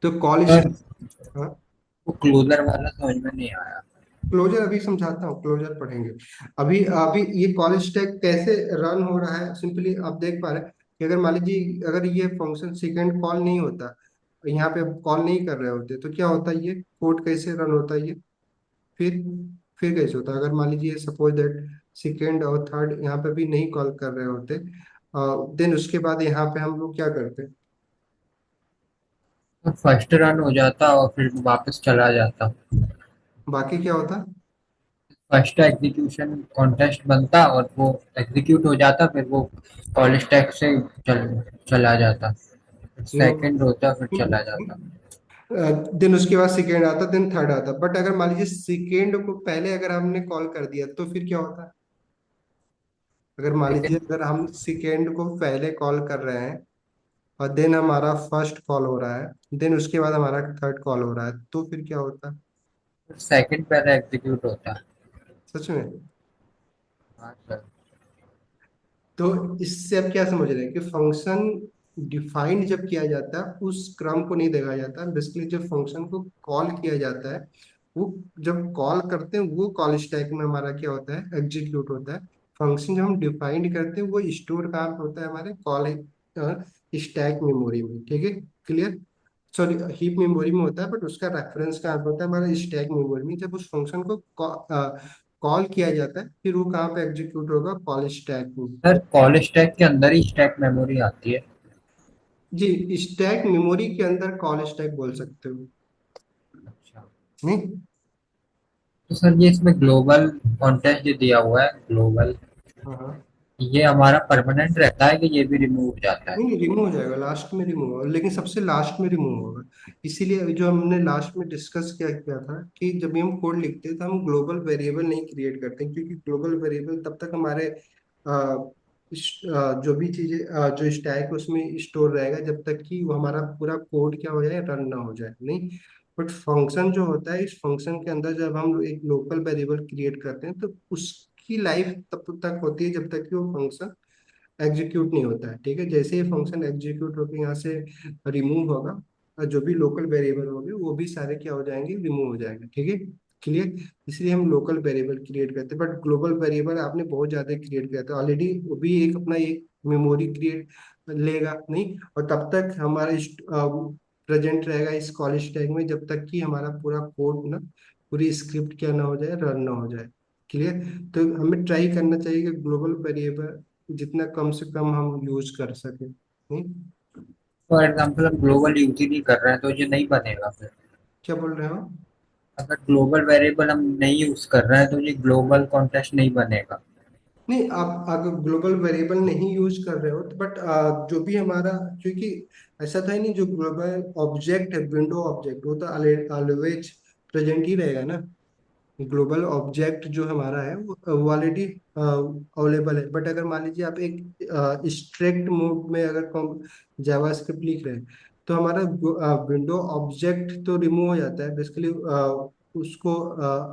तो कॉल, सर हाँ, वो क्लोजर वाला समझ में नहीं आया। क्लोजर अभी समझाता हूँ, क्लोजर पढ़ेंगे। अभी अभी ये कॉल स्टैक कैसे रन हो रहा है, सिंपली आप देख पा रहे हैं कि अगर मान लीजिए अगर ये फंक्शन सेकंड कॉल नहीं होता, यहाँ पे कॉल नहीं कर रहे होते, तो क्या होता है, ये कोड कैसे रन होता है ये, फिर फिर कैसे होता है अगर मान लीजिए सपोज दैट सेकेंड और थर्ड यहाँ पे भी नहीं कॉल कर रहे होते, देन उसके बाद यहाँ पे हम लोग क्या करते। तो फर्स्ट रन हो जाता और फिर वापस चला जाता। बाकी क्या होता। फर्स्ट एग्जीक्यूशन कॉन्टेस्ट बनता और वो एग्जीक्यूट हो जाता, फिर वो कॉल स्टैक से चला जाता। सेकंड होता फिर चला जाता। देन उसके बाद सेकेंड आता, देन थर्ड आता, बट अगर मान लीजिए सेकेंड को पहले अगर हमने कॉल कर दिया तो फिर क्या होता। अगर मान लीजिए सेकंड अगर हम सेकेंड को पहले कॉल कर रहे हैं और देन हमारा फर्स्ट कॉल हो रहा है, देन उसके बाद हमारा थर्ड कॉल हो रहा है, तो फिर क्या होता। सेकंड पहले एग्जीक्यूट होता। सच में। हाँ सर। तो इससे अब क्या समझ रहे हैं कि फंक्शन डिफाइंड जब किया जाता है उस क्रम को नहीं देखा जाता, बेसिकली जब फंक्शन को कॉल किया जाता है, वो जब कॉल करते हैं वो कॉल स्टैक में हमारा क्या होता है, एग्जीक्यूट होता है। फंक्शन जब हम डिफाइंड करते हैं वो स्टोर कहाँ पे होता है, हमारे कॉल स्टैक मेमोरी में, ठीक है, क्लियर। सॉरी, हीप मेमोरी में होता है, बट उसका रेफरेंस कहाँ पे होता है, हमारे स्टैक मेमोरी में। जब उस फंक्शन को कॉल किया जाता है फिर वो कहाँ पे एग्जीक्यूट होगा, कॉल स्टैक में। सर कॉल स्टैक के अंदर ही स्टैक मेमोरी आती है। जी, स्टैक मेमोरी के अंदर कॉल स्टैक बोल सकते हो। अच्छा। नहीं। तो सर ये इसमें ग्लोबल कॉन्टेस्ट जो दिया हुआ है ग्लोबल, हाँ हाँ। ये हमारा परमानेंट रहता है कि ये भी रिमूव हो जाता है? नहीं, रिमूव हो जाएगा, लास्ट में रिमूव होगा, लेकिन सबसे लास्ट में रिमूव होगा। इसीलिए जो हमने लास्ट में डिस्कस किया किया था कि जब भी हम कोड लिखते हैं तो हम ग्लोबल वेरिएबल नहीं क्रिएट करते हैं, क्योंकि ग्लोबल वेरिएबल तब तक हमारे जो भी चीजें जो स्टैक है उसमें स्टोर रहेगा जब तक कि वो हमारा पूरा कोड क्या हो जाए, रन ना हो जाए, नहीं। बट फंक्शन जो होता है, इस फंक्शन के अंदर जब हम एक लोकल वेरिएबल क्रिएट करते हैं तो उसकी लाइफ तब तक होती है जब तक कि वो फंक्शन एग्जीक्यूट नहीं होता है, ठीक है। जैसे ही फंक्शन एग्जीक्यूट होकर यहाँ से रिमूव होगा, और जो भी लोकल वेरिएबल होंगे वो भी सारे क्या हो जाएंगे, रिमूव हो जाएंगे, ठीक है, क्लियर। इसलिए हम लोकल वेरिएबल क्रिएट करते हैं, बट ग्लोबल वेरिएबल आपने बहुत ज्यादा क्रिएट किया था ऑलरेडी, वो भी एक अपना एक मेमोरी क्रिएट लेगा, नहीं। और तब तक हमारा प्रेजेंट रहेगा इस कॉलेज टैग में जब तक कि हमारा पूरा कोड ना, पूरी स्क्रिप्ट क्या ना हो जाए, रन ना हो जाए, क्लियर। तो हमें ट्राई करना चाहिए कि ग्लोबल वेरिएबल जितना कम से कम हम यूज कर सके, नहीं। फॉर एग्जाम्पल हम ग्लोबल यूज ही नहीं कर रहे हैं तो ये नहीं बनेगा फिर? क्या बोल रहे हो। अगर ग्लोबल वेरिएबल हम नहीं यूज कर रहे हैं तो ये ग्लोबल कॉन्टेस्ट नहीं बनेगा? नहीं, आप अगर ग्लोबल वेरिएबल नहीं यूज कर रहे हो तो बट जो भी हमारा, क्योंकि ऐसा था ही नहीं, जो ग्लोबल ऑब्जेक्ट है, विंडो ऑब्जेक्ट, वो तो ऑलवेज प्रेजेंट ही रहेगा ना। ग्लोबल ऑब्जेक्ट जो हमारा है वो ऑलरेडी अवेलेबल है, बट अगर मान लीजिए आप एक स्ट्रिक्ट मोड में अगर जावास्क्रिप्ट लिख रहे हैं तो हमारा विंडो ऑब्जेक्ट तो रिमूव हो जाता है बेसिकली, उसको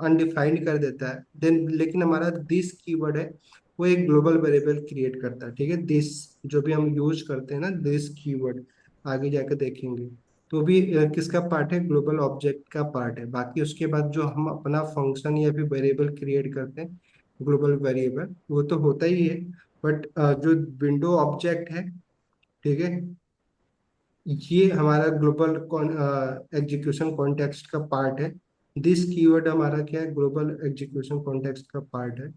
अनडिफाइंड कर देता है, देन लेकिन हमारा दिस कीवर्ड है वो एक ग्लोबल वेरिएबल क्रिएट करता है, ठीक है। दिस जो भी हम यूज करते हैं ना, दिस कीवर्ड आगे जाकर देखेंगे, तो भी किसका पार्ट है, ग्लोबल ऑब्जेक्ट का पार्ट है। बाकी उसके बाद जो हम अपना फंक्शन या फिर वेरिएबल क्रिएट करते हैं, ग्लोबल वेरिएबल वो तो होता ही है, बट जो विंडो ऑब्जेक्ट है, ठीक है, ये हमारा ग्लोबल एग्जीक्यूशन कॉन्टेक्स्ट का पार्ट है। दिस कीवर्ड हमारा क्या है, ग्लोबल एग्जीक्यूशन कॉन्टेक्स्ट का पार्ट है।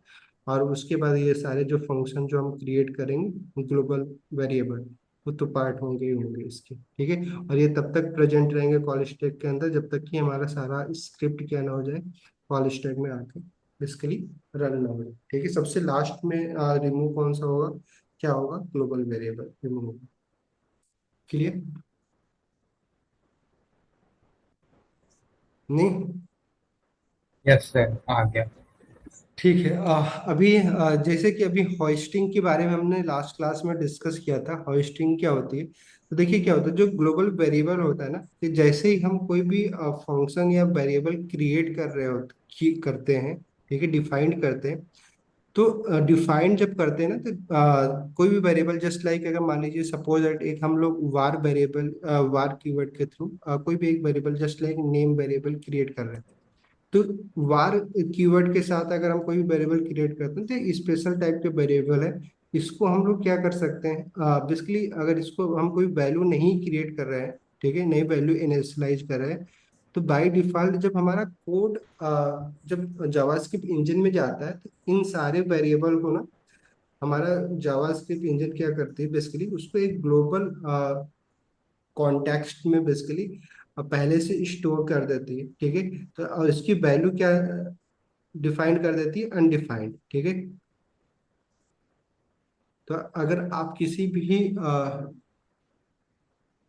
और उसके बाद ये सारे जो फंक्शन जो हम क्रिएट करेंगे ग्लोबल वेरिएबल, वो तो पार्ट होंगे ही होंगे इसके, ठीक है। और ये तब तक प्रेजेंट रहेंगे कॉल स्टैक के अंदर जब तक कि हमारा सारा स्क्रिप्ट क्या ना हो जाए, कॉल स्टैक में आके बेसिकली रन ना हो जाए, ठीक है। सबसे लास्ट में रिमूव कौन सा होगा, क्या होगा, ग्लोबल वेरिएबल रिमूव होगा, क्लियर, नहीं। यस सर आ गया। ठीक है, अभी जैसे कि अभी होस्टिंग के बारे में हमने लास्ट क्लास में डिस्कस किया था, होस्टिंग क्या होती है। तो देखिए क्या होता है, जो ग्लोबल वेरिएबल होता है ना, कि जैसे ही हम कोई भी फंक्शन या वेरिएबल क्रिएट कर रहे होते करते हैं, ठीक है, डिफाइंड करते हैं, तो डिफाइंड जब करते हैं ना तो कोई भी वेरिएबल जस्ट लाइक अगर मान लीजिए सपोज दैट एक हम लोग वार वेरिएबल, वार कीवर्ड के थ्रू कोई भी एक variable just like name variable create कर रहे हैं, तो वार कीवर्ड के साथ अगर हम कोई वेरिएबल क्रिएट करते हैं तो स्पेशल टाइप के वेरिएबल है। इसको हम लोग क्या कर सकते हैं, बेसिकली अगर इसको हम कोई वैल्यू नहीं क्रिएट कर रहे हैं, ठीक है, नई वैल्यू इनिशियलाइज कर रहे हैं, तो बाय डिफॉल्ट जब हमारा कोड जब जावास्क्रिप्ट इंजन में जाता है तो इन सारे वेरिएबल को ना हमारा जावास्क्रिप्ट इंजन क्या करती है, बेसिकली उसको एक ग्लोबल कॉन्टेक्स्ट में बेसिकली पहले से स्टोर कर देती है, ठीक है। तो और इसकी वैल्यू क्या डिफाइन कर देती है, अनडिफाइंड, ठीक है। तो अगर आप किसी भी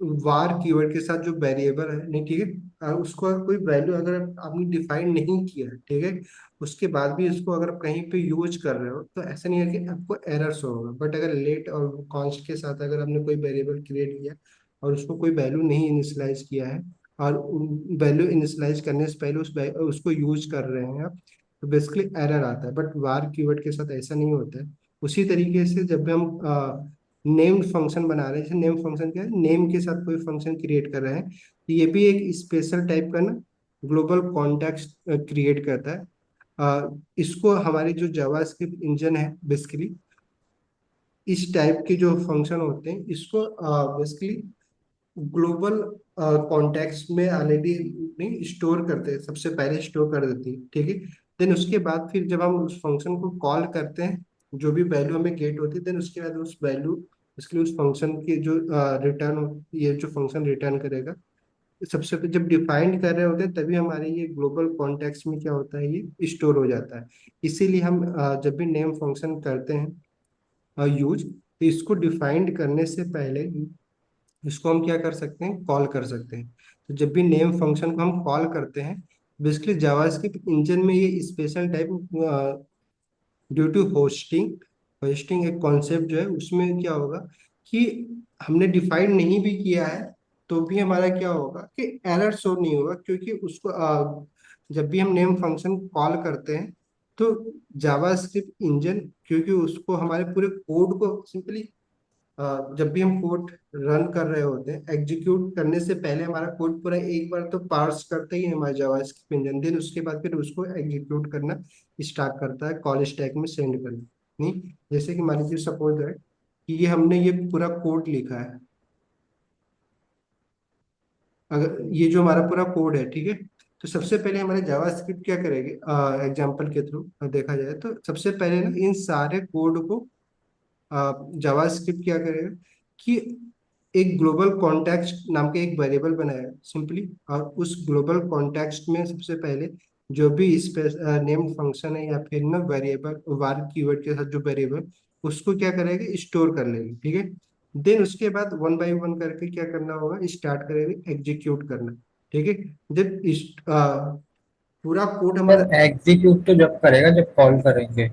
वार कीवर्ड के साथ जो वेरिएबल है, नहीं, ठीक है, उसको अगर कोई वैल्यू अगर आपने डिफाइन नहीं किया है, ठीक है, उसके बाद भी इसको अगर आप कहीं पे यूज कर रहे हो तो ऐसा नहीं है कि आपको एरर शो होगा। बट अगर लेट और कॉन्स्ट के साथ अगर आपने कोई वेरिएबल क्रिएट किया और उसको कोई वैल्यू नहीं इनिशियलाइज किया है और वैल्यू इनिशियलाइज करने से पहले उसको यूज कर रहे हैं आप, तो बेसिकली एरर आता है। बट वार कीवर्ड के साथ ऐसा नहीं होता है। उसी तरीके से जब भी हम नेम्ड फंक्शन बना रहे हैं, जैसे नेम फंक्शन क्या है, नेम के साथ कोई फंक्शन क्रिएट कर रहे हैं, तो ये भी एक स्पेशल टाइप का ना ग्लोबल कॉन्टेक्स्ट क्रिएट करता है। इसको हमारी जो जावास्क्रिप्ट इंजन है बेसिकली इस टाइप के जो फंक्शन होते हैं इसको बेसिकली ग्लोबल कॉन्टेक्स्ट में ऑलरेडी नहीं स्टोर करते हैं, सबसे पहले स्टोर कर देती है, ठीक है। देन उसके बाद फिर जब हम उस फंक्शन को कॉल करते हैं, जो भी वैल्यू हमें गेट होती है, देन उसके बाद उस वैल्यू उसके लिए उस फंक्शन की जो रिटर्न, ये जो फंक्शन रिटर्न करेगा, सबसे पहले जब डिफाइंड कर रहे होते हैं तभी हमारे ये ग्लोबल कॉन्टेक्स्ट में क्या होता है, ये स्टोर हो जाता है। इसीलिए हम जब भी नेम फंक्शन करते हैं यूज, तो इसको डिफाइंड करने से पहले इसको हम क्या कर सकते हैं, कॉल कर सकते हैं। तो जब भी नेम फंक्शन को हम कॉल करते हैं, बेसिकली जावास्क्रिप्ट इंजन में ये special type due to hoisting, hoisting एक कॉन्सेप्ट जो है उसमें क्या होगा कि हमने डिफाइन नहीं भी किया है तो भी हमारा क्या होगा कि एरर शो नहीं होगा, क्योंकि उसको जब भी हम नेम फंक्शन कॉल करते हैं तो जावास्क्रिप्ट इंजन, क्योंकि उसको हमारे पूरे कोड को सिंपली जब भी हम कोड रन कर रहे होते हैं, एग्जीक्यूट करने से पहले हमारा कोड पूरा एक बार तो पार्स करता ही है हमारा जावास्क्रिप्ट इंजन, देन उसके बाद फिर उसको एग्जीक्यूट करना स्टार्ट करता है कॉल स्टैक में सेंड करना। नहीं, जैसे कि मान लीजिए सपोज है कि ये हमने ये पूरा कोड लिखा है, अगर ये जो हमारा पूरा कोड है, ठीक है, तो सबसे पहले हमारे जावास्क्रिप्ट क्या करेगी, एग्जांपल के थ्रू देखा जाए तो सबसे पहले ना इन सारे कोड को जावास्क्रिप्ट क्या करेगा कि एक ग्लोबल कॉन्टेक्स्ट नाम का एक वेरिएबल बनाएगा सिंपली, और उस ग्लोबल कॉन्टेक्स्ट में सबसे पहले जो भी नेम्ड फंक्शन है या फिर ना वेरिएबल वार कीवर्ड के साथ जो वेरिएबल, उसको क्या करेगा, स्टोर कर लेगी, ठीक है। देन उसके बाद वन बाय वन करके क्या करना होगा, स्टार्ट करेगा एग्जीक्यूट करना, ठीक है। जब पूरा कोड सर हमारा, एग्जीक्यूट तो जब करेगा जब कॉल करेंगे।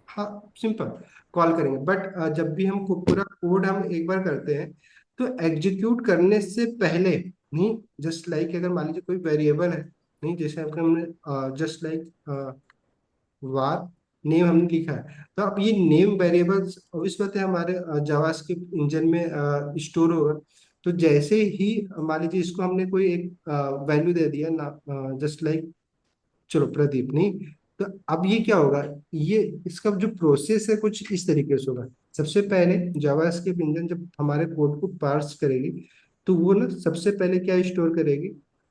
हाँ, सिंपल कॉल करेंगे, बट जब भी हम पूरा कोड हम एक बार करते हैं तो एग्जीक्यूट करने से पहले नहीं, जस्ट लाइक अगर मान लीजिए कोई वेरिएबल है, नहीं, जैसे आपके हमने जस्ट लाइक वार नेम हमने लिखा है, तो अब ये नेम वेरिएबल्स इस बात है हमारे जावास्क्रिप्ट इंजन में स्टोर होगा। तो जैसे ही मान लीजिए इसको हमने कोई एक वैल्यू दे दिया ना, जस्ट लाइक चलो प्रदीप, नहीं, तो अब ये क्या होगा, ये इसका जो प्रोसेस है कुछ इस तरीके से होगा। सबसे पहले जावास्क्रिप्ट इंजन जब हमारे कोड को पार्स करेगी तो वो ना सबसे पहले क्या स्टोर करेगी,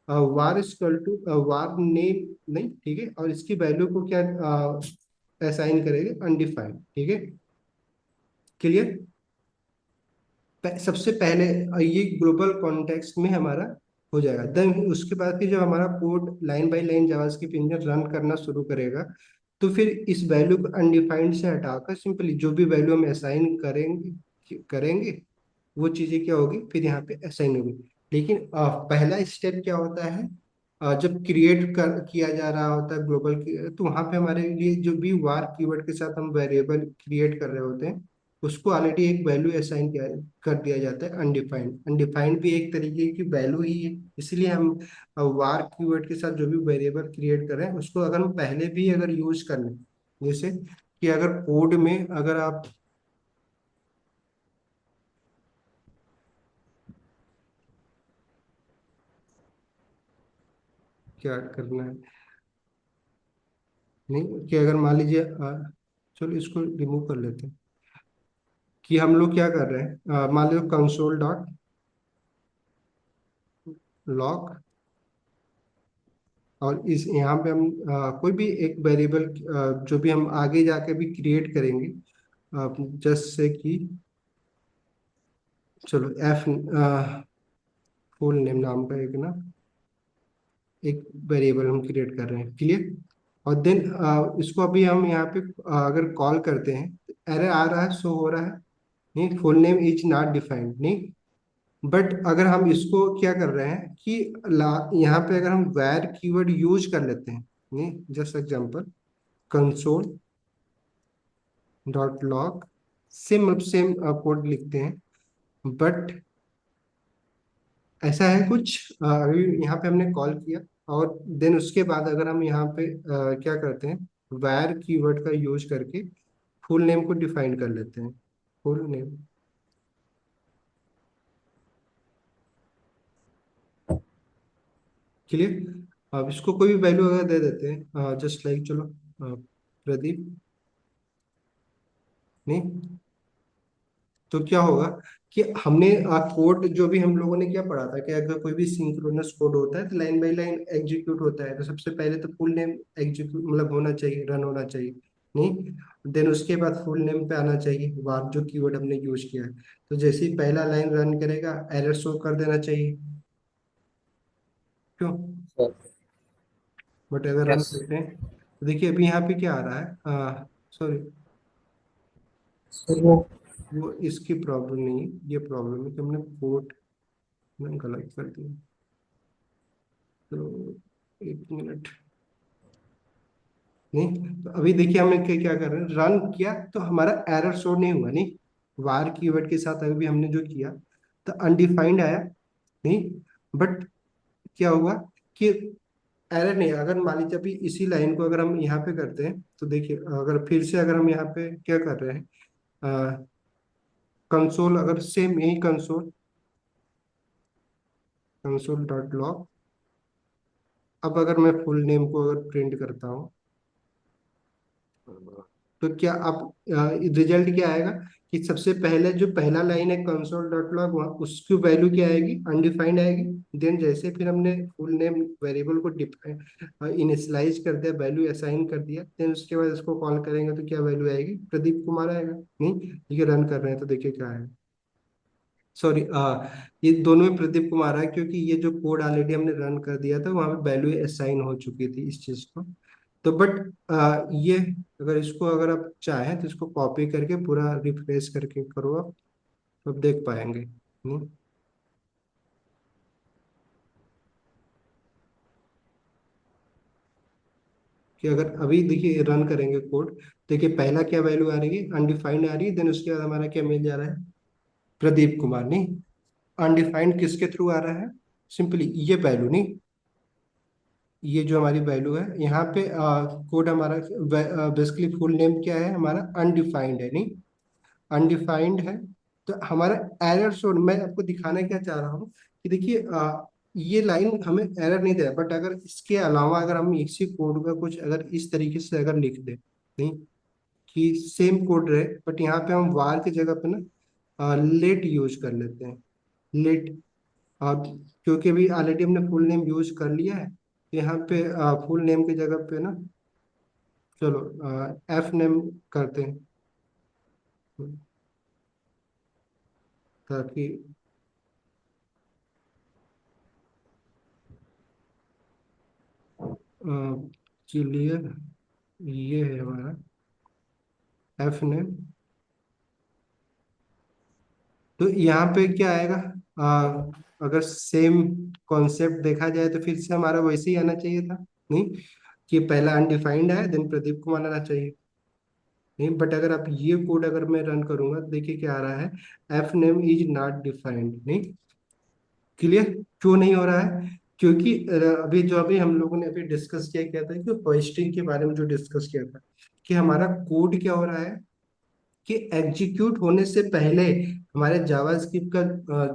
वार इक्वल टू वार नेम, नहीं, ठीक है, और इसकी वैल्यू को क्या असाइन करेगी, अनडिफाइंड, ठीक है, क्लियर। सबसे पहले ये ग्लोबल कॉन्टेक्स्ट में हमारा हो जाएगा। देन उसके बाद फिर जब हमारा code line by line JavaScript engine run करना शुरू करेगा, तो फिर इस वैल्यू को अनडिफाइंड से हटाकर सिंपली जो भी वैल्यू हम असाइन करेंगे करेंगे वो चीजें क्या होगी, फिर यहाँ पे असाइन होगी। लेकिन पहला स्टेप क्या होता है, जब क्रिएट कर किया जा रहा होता है ग्लोबल, तो वहाँ पे हमारे लिए जो भी वार कीवर्ड के साथ हम वेरिएबल क्रिएट कर रहे होते हैं उसको ऑलरेडी एक वैल्यू असाइन किया कर दिया जाता है, अनडिफाइंड। अनडिफाइंड भी एक तरीके की वैल्यू ही है, इसलिए हम वार कीवर्ड के साथ जो भी वेरिएबल क्रिएट कर रहे हैं उसको अगर हम पहले भी अगर यूज कर लें, जैसे कि अगर कोड में अगर आप क्या करना है, नहीं, कि अगर मान लीजिए चलो इसको रिमूव कर लेते हैं, कि हम लोग क्या कर रहे हैं, मान लो कंसोल डॉट लॉग, और इस यहाँ पे हम कोई भी एक वेरिएबल जो भी हम आगे जाके भी क्रिएट करेंगे, जस्ट से कि चलो एफ फुल नेम नाम का एक ना एक वेरिएबल हम क्रिएट कर रहे हैं, क्लियर। और देन इसको अभी हम यहाँ पे अगर कॉल करते हैं, एरर आ रहा है, शो हो रहा है, नहीं full name is not defined, नहीं। बट अगर हम इसको क्या कर रहे हैं कि यहाँ पे अगर हम वैर कीवर्ड यूज कर लेते हैं, नहीं just example console dot log, same same code लिखते हैं, बट ऐसा है कुछ अभी यहाँ पे हमने कॉल किया, और देन उसके बाद अगर हम यहाँ पे क्या करते हैं, वैर कीवर्ड का यूज करके फुल नेम को डिफाइन कर लेते हैं, फुल नेम, क्लियर। अब इसको कोई भी वैल्यू अगर दे देते हैं, जस्ट लाइक चलो प्रदीप, नहीं, तो क्या होगा कि हमने कोड जो भी हम लोगों ने क्या पढ़ा था कि अगर कोई भी सिंक्रोनस कोड होता है तो लाइन बाय लाइन एग्जीक्यूट होता है, तो सबसे पहले तो फुल नेम एग्जीक्यूट मतलब होना चाहिए, रन होना चाहिए, नहीं। देन उसके बाद फुल नेम पे आना चाहिए वार जो कीवर्ड हमने यूज किया है, तो जैसे ही पहला लाइन रन करेगा एरर शो कर देना चाहिए, क्यों। बट अगर रन यस करते हैं तो देखिए अभी यहाँ पे क्या आ रहा है, सॉरी, सर वो वो इसकी प्रॉब्लम नहीं है, ये प्रॉब्लम है कि हमने पोर्ट गलत कर दिया, तो एक मिनट, नहीं तो अभी देखिए हमें क्या क्या कर रहे हैं, रन किया तो हमारा एरर शो नहीं हुआ, नहीं वार कीवर्ड के साथ अभी हमने जो किया तो अनडिफाइंड आया, नहीं। बट क्या हुआ कि एरर नहीं, अगर मान लीजिए अभी इसी लाइन को अगर हम यहाँ पे करते हैं तो देखिए अगर फिर से अगर हम यहाँ पे क्या कर रहे हैं, कंसोल, अगर सेम यही कंसोल कंसोल डॉट लॉग, अब अगर मैं फुल नेम को अगर प्रिंट करता हूँ तो क्या आप रिजल्ट क्या आएगा कि सबसे पहले जो पहला लाइन है कंसोल डॉट लॉग, उसकी वैल्यू क्या आएगी, अनडिफाइंड आएगी। देन जैसे फिर हमने फुल नेम वेरिएबल को डिफाइन इनिशियलाइज कर दिया, वैल्यू असाइन कर दिया, देन उसके बाद इसको कॉल करेंगे तो क्या वैल्यू आएगी, प्रदीप कुमार आएगा, नहीं। ये रन कर रहे हैं तो देखिए क्या है, सॉरी, ये दोनों में प्रदीप कुमार है क्योंकि ये जो कोड ऑलरेडी हमने रन कर दिया था वहां पे वैल्यू असाइन हो चुकी थी इस चीज को। तो बट ये अगर इसको अगर आप चाहें तो इसको कॉपी करके पूरा रिफ्रेश करके करो आप, तो आप देख पाएंगे, नहीं। कि अगर अभी देखिए रन करेंगे कोड, देखिए पहला क्या वैल्यू आ रही है, अनडिफाइंड आ रही है, देन उसके बाद हमारा क्या मिल जा रहा है, प्रदीप कुमार, नहीं। अनडिफाइंड किसके थ्रू आ रहा है, सिंपली ये वैल्यू, नहीं, ये जो हमारी वैल्यू है यहाँ पे कोड हमारा बेसिकली फुल नेम क्या है हमारा, अनडिफाइंड है, नहीं, अनडिफाइंड है। तो हमारा एरर शो, मैं आपको दिखाना क्या चाह रहा हूँ कि देखिए ये लाइन हमें एरर नहीं दे रहा, बट अगर इसके अलावा अगर हम इसी कोड का कुछ अगर इस तरीके से अगर लिख दे, नहीं, कि सेम कोड रहे बट यहाँ पे हम वार की जगह पे ना लेट यूज कर लेते हैं, लेट, अब क्योंकि अभी ऑलरेडी हमने फुल नेम यूज कर लिया है, तो यहाँ पे फुल नेम की जगह पे ना चलो एफ नेम करते हैं, ताकि चलिए ये है हमारा एफ नेम। तो यहाँ पे क्या आएगा, अगर सेम कॉन्सेप्ट देखा जाए तो फिर से हमारा वैसे ही आना चाहिए था, नहीं, कि पहला अनडिफाइंड है देन प्रदीप कुमार आना चाहिए, नहीं। बट अगर आप ये कोड अगर मैं रन करूंगा तो देखिए क्या आ रहा है, F name is not defined, नहीं, क्लियर। क्यों नहीं हो रहा है, क्योंकि अभी जो अभी हम लोगों ने अभी डिस्कस किया था कि होस्टिंग के बारे में जो डिस्कस किया था, कि हमारा कोड क्या हो रहा है, कि एग्जीक्यूट होने से पहले हमारे जावास्क्रिप्ट का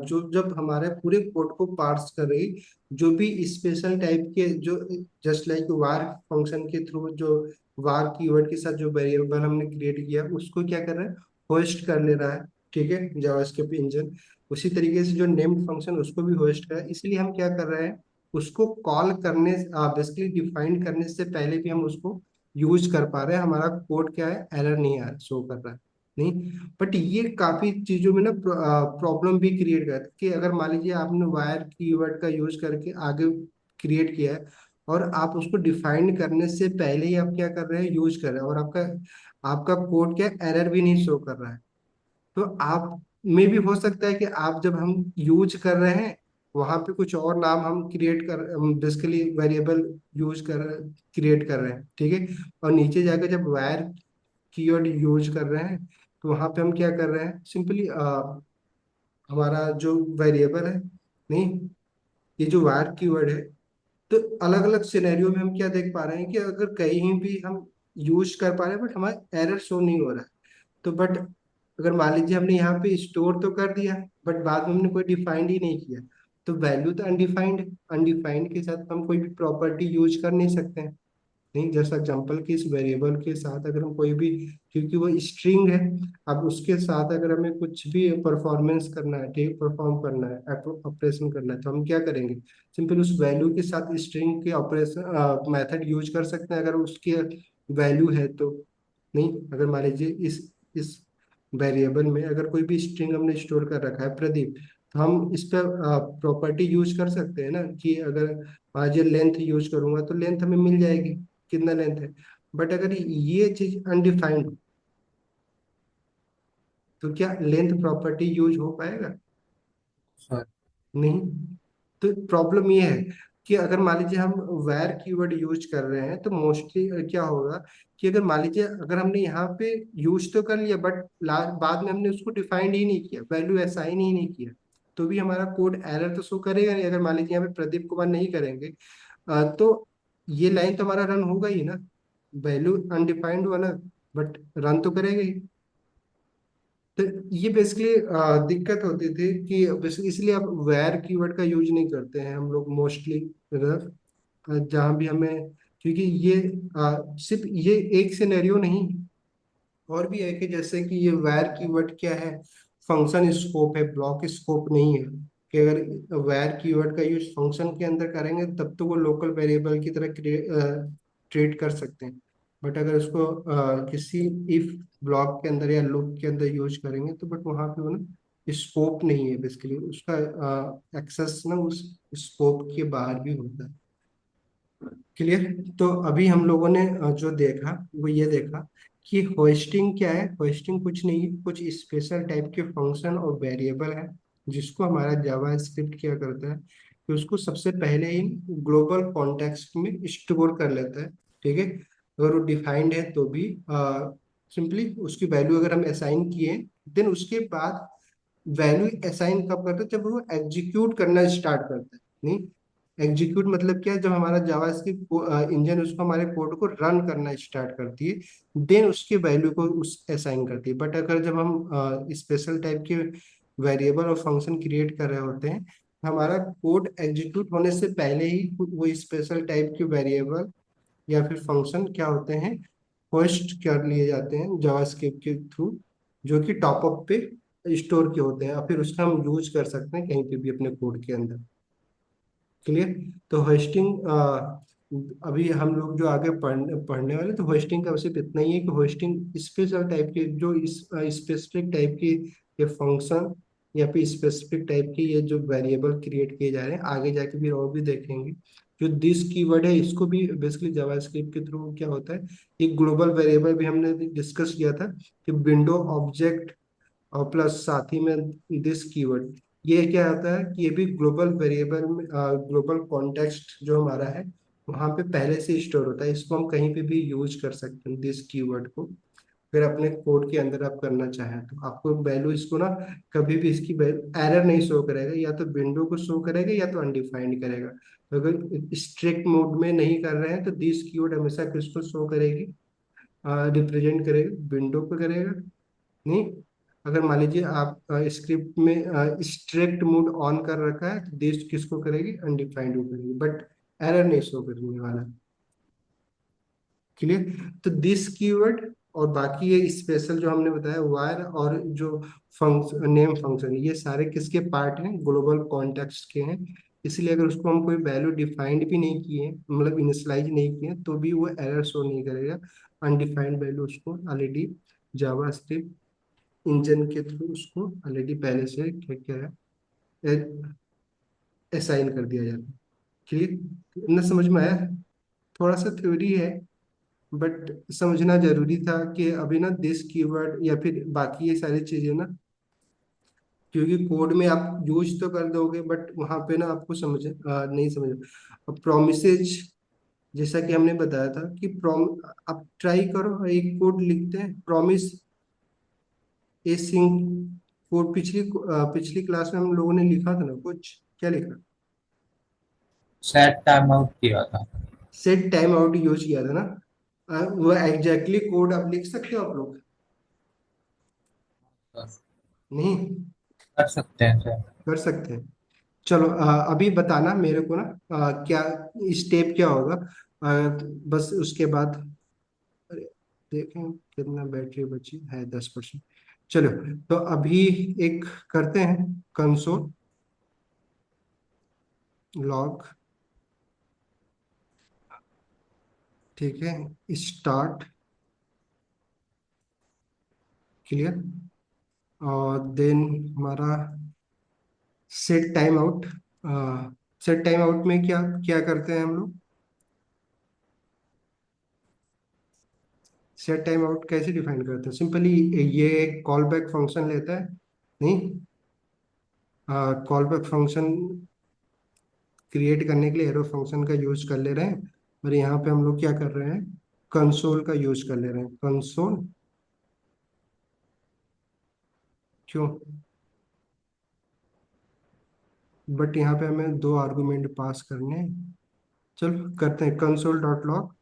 जो जब हमारे पूरे कोड को पार्स कर रही, जो भी स्पेशल टाइप के जो जस्ट लाइक वार फंक्शन के थ्रू जो वार कीवर्ड के साथ जो वेरिएबल हमने क्रिएट किया उसको क्या कर रहा है, होस्ट कर ले रहा है। ठीक है, जावास्क्रिप्ट इंजन उसी तरीके से जो नेम्ड फंक्शन उसको भी होस्ट कर रहा है। इसलिए हम क्या कर रहे हैं, उसको कॉल करने बेसिकली डिफाइन करने से पहले भी हम उसको यूज कर पा रहे हैं। हमारा कोड क्या है, एरर नहीं आ शो कर रहा है नहीं। बट ये काफी चीजों में ना प्रॉब्लम भी क्रिएट करता है कि अगर मान लीजिए आपने वायर कीवर्ड का यूज करके आगे क्रिएट किया है और आप उसको डिफाइन करने से पहले ही आप क्या कर रहे हैं, यूज कर रहे हैं, और आपका आपका कोड क्या एरर भी नहीं शो कर रहा है। तो आप में भी हो सकता है कि आप जब हम यूज कर रहे हैं वहां पे कुछ और नाम हम क्रिएट कर बेसिकली वेरिएबल यूज कर क्रिएट कर रहे हैं। ठीक है, और नीचे जाकर जब वायर कीवर्ड यूज कर रहे हैं तो वहां पे हम क्या कर रहे हैं, सिंपली हमारा जो वेरिएबल है नहीं, ये जो वायर कीवर्ड है, तो अलग अलग सिनेरियो में हम क्या देख पा रहे हैं कि अगर कहीं भी हम यूज कर पा रहे हैं बट हमारा एरर शो नहीं हो रहा है। तो बट अगर मान लीजिए हमने यहाँ पे स्टोर तो कर दिया बट बाद में हमने कोई डिफाइंड ही नहीं किया, तो वैल्यू तो अनडिफाइंड है। अनडिफाइंड के साथ हम कोई भी प्रॉपर्टी यूज कर नहीं सकते हैं नहीं। जैसे एग्जांपल कि इस वेरिएबल के साथ अगर हम कोई भी, क्योंकि वो स्ट्रिंग है, अब उसके साथ अगर हमें कुछ भी परफॉर्मेंस करना है, ठीक परफॉर्म करना है, ऑपरेशन करना है, तो हम क्या करेंगे, सिंपल उस वैल्यू के साथ स्ट्रिंग के ऑपरेशन मेथड यूज कर सकते हैं अगर उसकी वैल्यू है तो नहीं। अगर मान लीजिए इस वेरिएबल में अगर कोई भी स्ट्रिंग हमने स्टोर कर रखा है प्रदीप, तो हम इस पर प्रॉपर्टी यूज कर सकते हैं ना कि अगर मान लीजिए लेंथ यूज करूंगा तो लेंथ हमें मिल जाएगी, कितना लेंथ है। बट अगर ये चीज अनडिफाइंड हो तो क्या लेंथ प्रॉपर्टी यूज हो पाएगा, सर नहीं। तो प्रॉब्लम ये है कि अगर मान लीजिए हम वेर कीवर्ड यूज कर रहे हैं तो मोस्टली क्या होगा कि अगर मान लीजिए अगर हमने यहाँ पे यूज तो कर लिया बट बाद में हमने उसको डिफाइंड ही नहीं किया, वैल्यू असाइन ही नहीं किया, तो भी हमारा कोड एरर तो शो करेगा नहीं। अगर मान लीजिए यहाँ पे प्रदीप कुमार नहीं करेंगे तो ये लाइन तो हमारा रन होगा ही ना, वैल्यू अनडिफाइंड हुआ ना, बट रन तो करेगा ही। तो ये बेसिकली दिक्कत होती थी कि बेसिकली इसलिए अब वेर कीवर्ड का यूज नहीं करते हैं हम लोग मोस्टली, जहाँ भी हमें, क्योंकि ये सिर्फ ये एक सिनेरियो नहीं, और भी है कि जैसे कि ये वेर कीवर्ड क्या है, फंक्शन स्कोप है, ब्लॉक स्कोप नहीं है। कि अगर वेर कीवर्ड का यूज फंक्शन के अंदर करेंगे तब तो वो लोकल वेरिएबल की तरह ट्रीट कर सकते हैं। बट अगर उसको किसी इफ ब्लॉक के अंदर या लूप के अंदर यूज करेंगे तो बट वहाँ पे वो ना स्कोप नहीं है, बेसिकली उसका एक्सेस ना उस स्कोप के बाहर भी होता है। क्लियर। तो अभी हम लोगों ने जो देखा वो ये देखा कि होस्टिंग क्या है। होस्टिंग कुछ नहीं है, कुछ स्पेशल टाइप के फंक्शन और वेरिएबल है जिसको हमारा जावा स्क्रिप्ट क्या करता है कि उसको सबसे पहले ही ग्लोबल कॉन्टेक्स्ट में स्टोर कर लेता है। ठीक है, अगर वो डिफाइंड है तो भी सिंपली उसकी वैल्यू अगर हम असाइन किए, देन उसके बाद वैल्यू असाइन कब करता है, जब वो एग्जीक्यूट करना स्टार्ट करता है नहीं। एग्जीक्यूट मतलब क्या है, जब हमारा जावास्क्रिप्ट इंजन उसको हमारे कोड को रन करना स्टार्ट करती है देन उसके वैल्यू को उस असाइन करती है। बट अगर जब हम स्पेशल टाइप के वेरिएबल और फंक्शन क्रिएट कर रहे होते हैं, हमारा कोड एग्जीक्यूट होने से पहले ही वो स्पेशल टाइप के वेरिएबल या फिर फंक्शन क्या होते हैं, होस्ट कर लिए जाते हैं जावास्क्रिप्ट के थ्रू, जो कि टॉपअप पे स्टोर के होते हैं और फिर उसका हम यूज कर सकते हैं कहीं पे भी अपने कोड के अंदर। क्लियर। तो होस्टिंग अभी हम लोग जो आगे पढ़ने वाले, तो होस्टिंग का सिर्फ इतना ही है कि होस्टिंग स्पेशल टाइप के जो इस स्पेसिफिक टाइप की ये फंक्शन या फिर स्पेसिफिक टाइप की ये जो वेरिएबल क्रिएट किए जा रहे हैं, आगे जाके फिर और भी देखेंगे। जो दिस कीवर्ड है इसको भी बेसिकली जावास्क्रिप्ट के थ्रू क्या होता है, एक ग्लोबल वेरिएबल भी हमने डिस्कस किया था कि विंडो ऑब्जेक्ट और प्लस साथ ही में दिस कीवर्ड, ये क्या होता है कि ये भी ग्लोबल वेरिएबल में ग्लोबल कॉन्टेक्स्ट जो हमारा है वहाँ पे पहले से स्टोर होता है। इसको हम कहीं पे भी यूज कर सकते हैं दिस कीवर्ड को। फिर अपने कोड के अंदर आप करना चाहें तो आपको वैल्यू इसको ना कभी भी इसकी एरर नहीं शो करेगा, या तो विंडो को शो करेगा या तो अनडिफाइंड करेगा। तो अगर स्ट्रिक्ट मोड में नहीं कर रहे हैं तो दिस कीवर्ड हमेशा किसको शो करेगी, रिप्रेजेंट करेगा, विंडो को करेगा नहीं, अगर मान लीजिए आप स्क्रिप्ट में स्ट्रिक्ट मोड ऑन कर रखा है तो दिस किसको करेगी, अनडिफाइंड को करेगी, बट एरर नहीं शो करने वाला। क्लियर। तो दिस कीवर्ड और बाकी ये स्पेशल जो हमने बताया वायर और जो फंक्शन नेम फंक्शन, ये सारे किसके पार्ट हैं, ग्लोबल कॉन्टेक्स्ट के हैं। इसलिए अगर उसको हम कोई वैल्यू डिफाइंड भी नहीं किए, मतलब इनिशियलाइज नहीं किए, तो भी वो एरर शो नहीं करेगा। अनडिफाइंड वैल्यू उसको ऑलरेडी जावास्क्रिप्ट इंजन के थ्रू उसको ऑलरेडी पहले से क्या क्या है, असाइन कर दिया जाता है। क्लियर ना, समझ में आया। थोड़ा सा थ्योरी है, बट समझना जरूरी था कि अभी ना दिस कीवर्ड या फिर बाकी ये सारी चीजें ना, क्योंकि कोड में आप यूज तो कर दोगे बट वहां पे ना आपको नहीं समझ। अब प्रोमिसेज, जैसा कि हमने बताया था कि आप ट्राई करो, एक कोड लिखते हैं प्रॉमिस ए सिंग कोड। पिछली क्लास में हम लोगों ने लिखा था ना कुछ, क्या लिखा, सेट टाइम आउट किया था। सेट टाइम आउट यूज किया था ना। वो एग्जैक्टली कोड आप लिख सकते हो आप लोग, नहीं कर सकते हैं सर। कर सकते हैं। चलो अभी बताना मेरे को ना, क्या स्टेप क्या होगा। बस उसके बाद, अरे, देखें कितना बैटरी बची है, 10%। चलो, तो अभी एक करते हैं कंसोल लॉग, ठीक है, स्टार्ट। क्लियर। और देन हमारा set time out. Set time out में क्या क्या करते हैं हम लोग, सेट टाइम आउट कैसे डिफाइन करते हैं, सिंपली ये एक कॉल बैक फंक्शन लेता है। नहीं, कॉल बैक फंक्शन क्रिएट करने के लिए एरो फंक्शन का यूज कर ले रहे हैं, और यहाँ पे हम लोग क्या कर रहे हैं, कंसोल का यूज कर ले रहे हैं, कंसोल। क्यों, बट यहाँ पे हमें दो आर्गुमेंट पास करने हैं। चलो करते हैं कंसोल डॉट लॉग।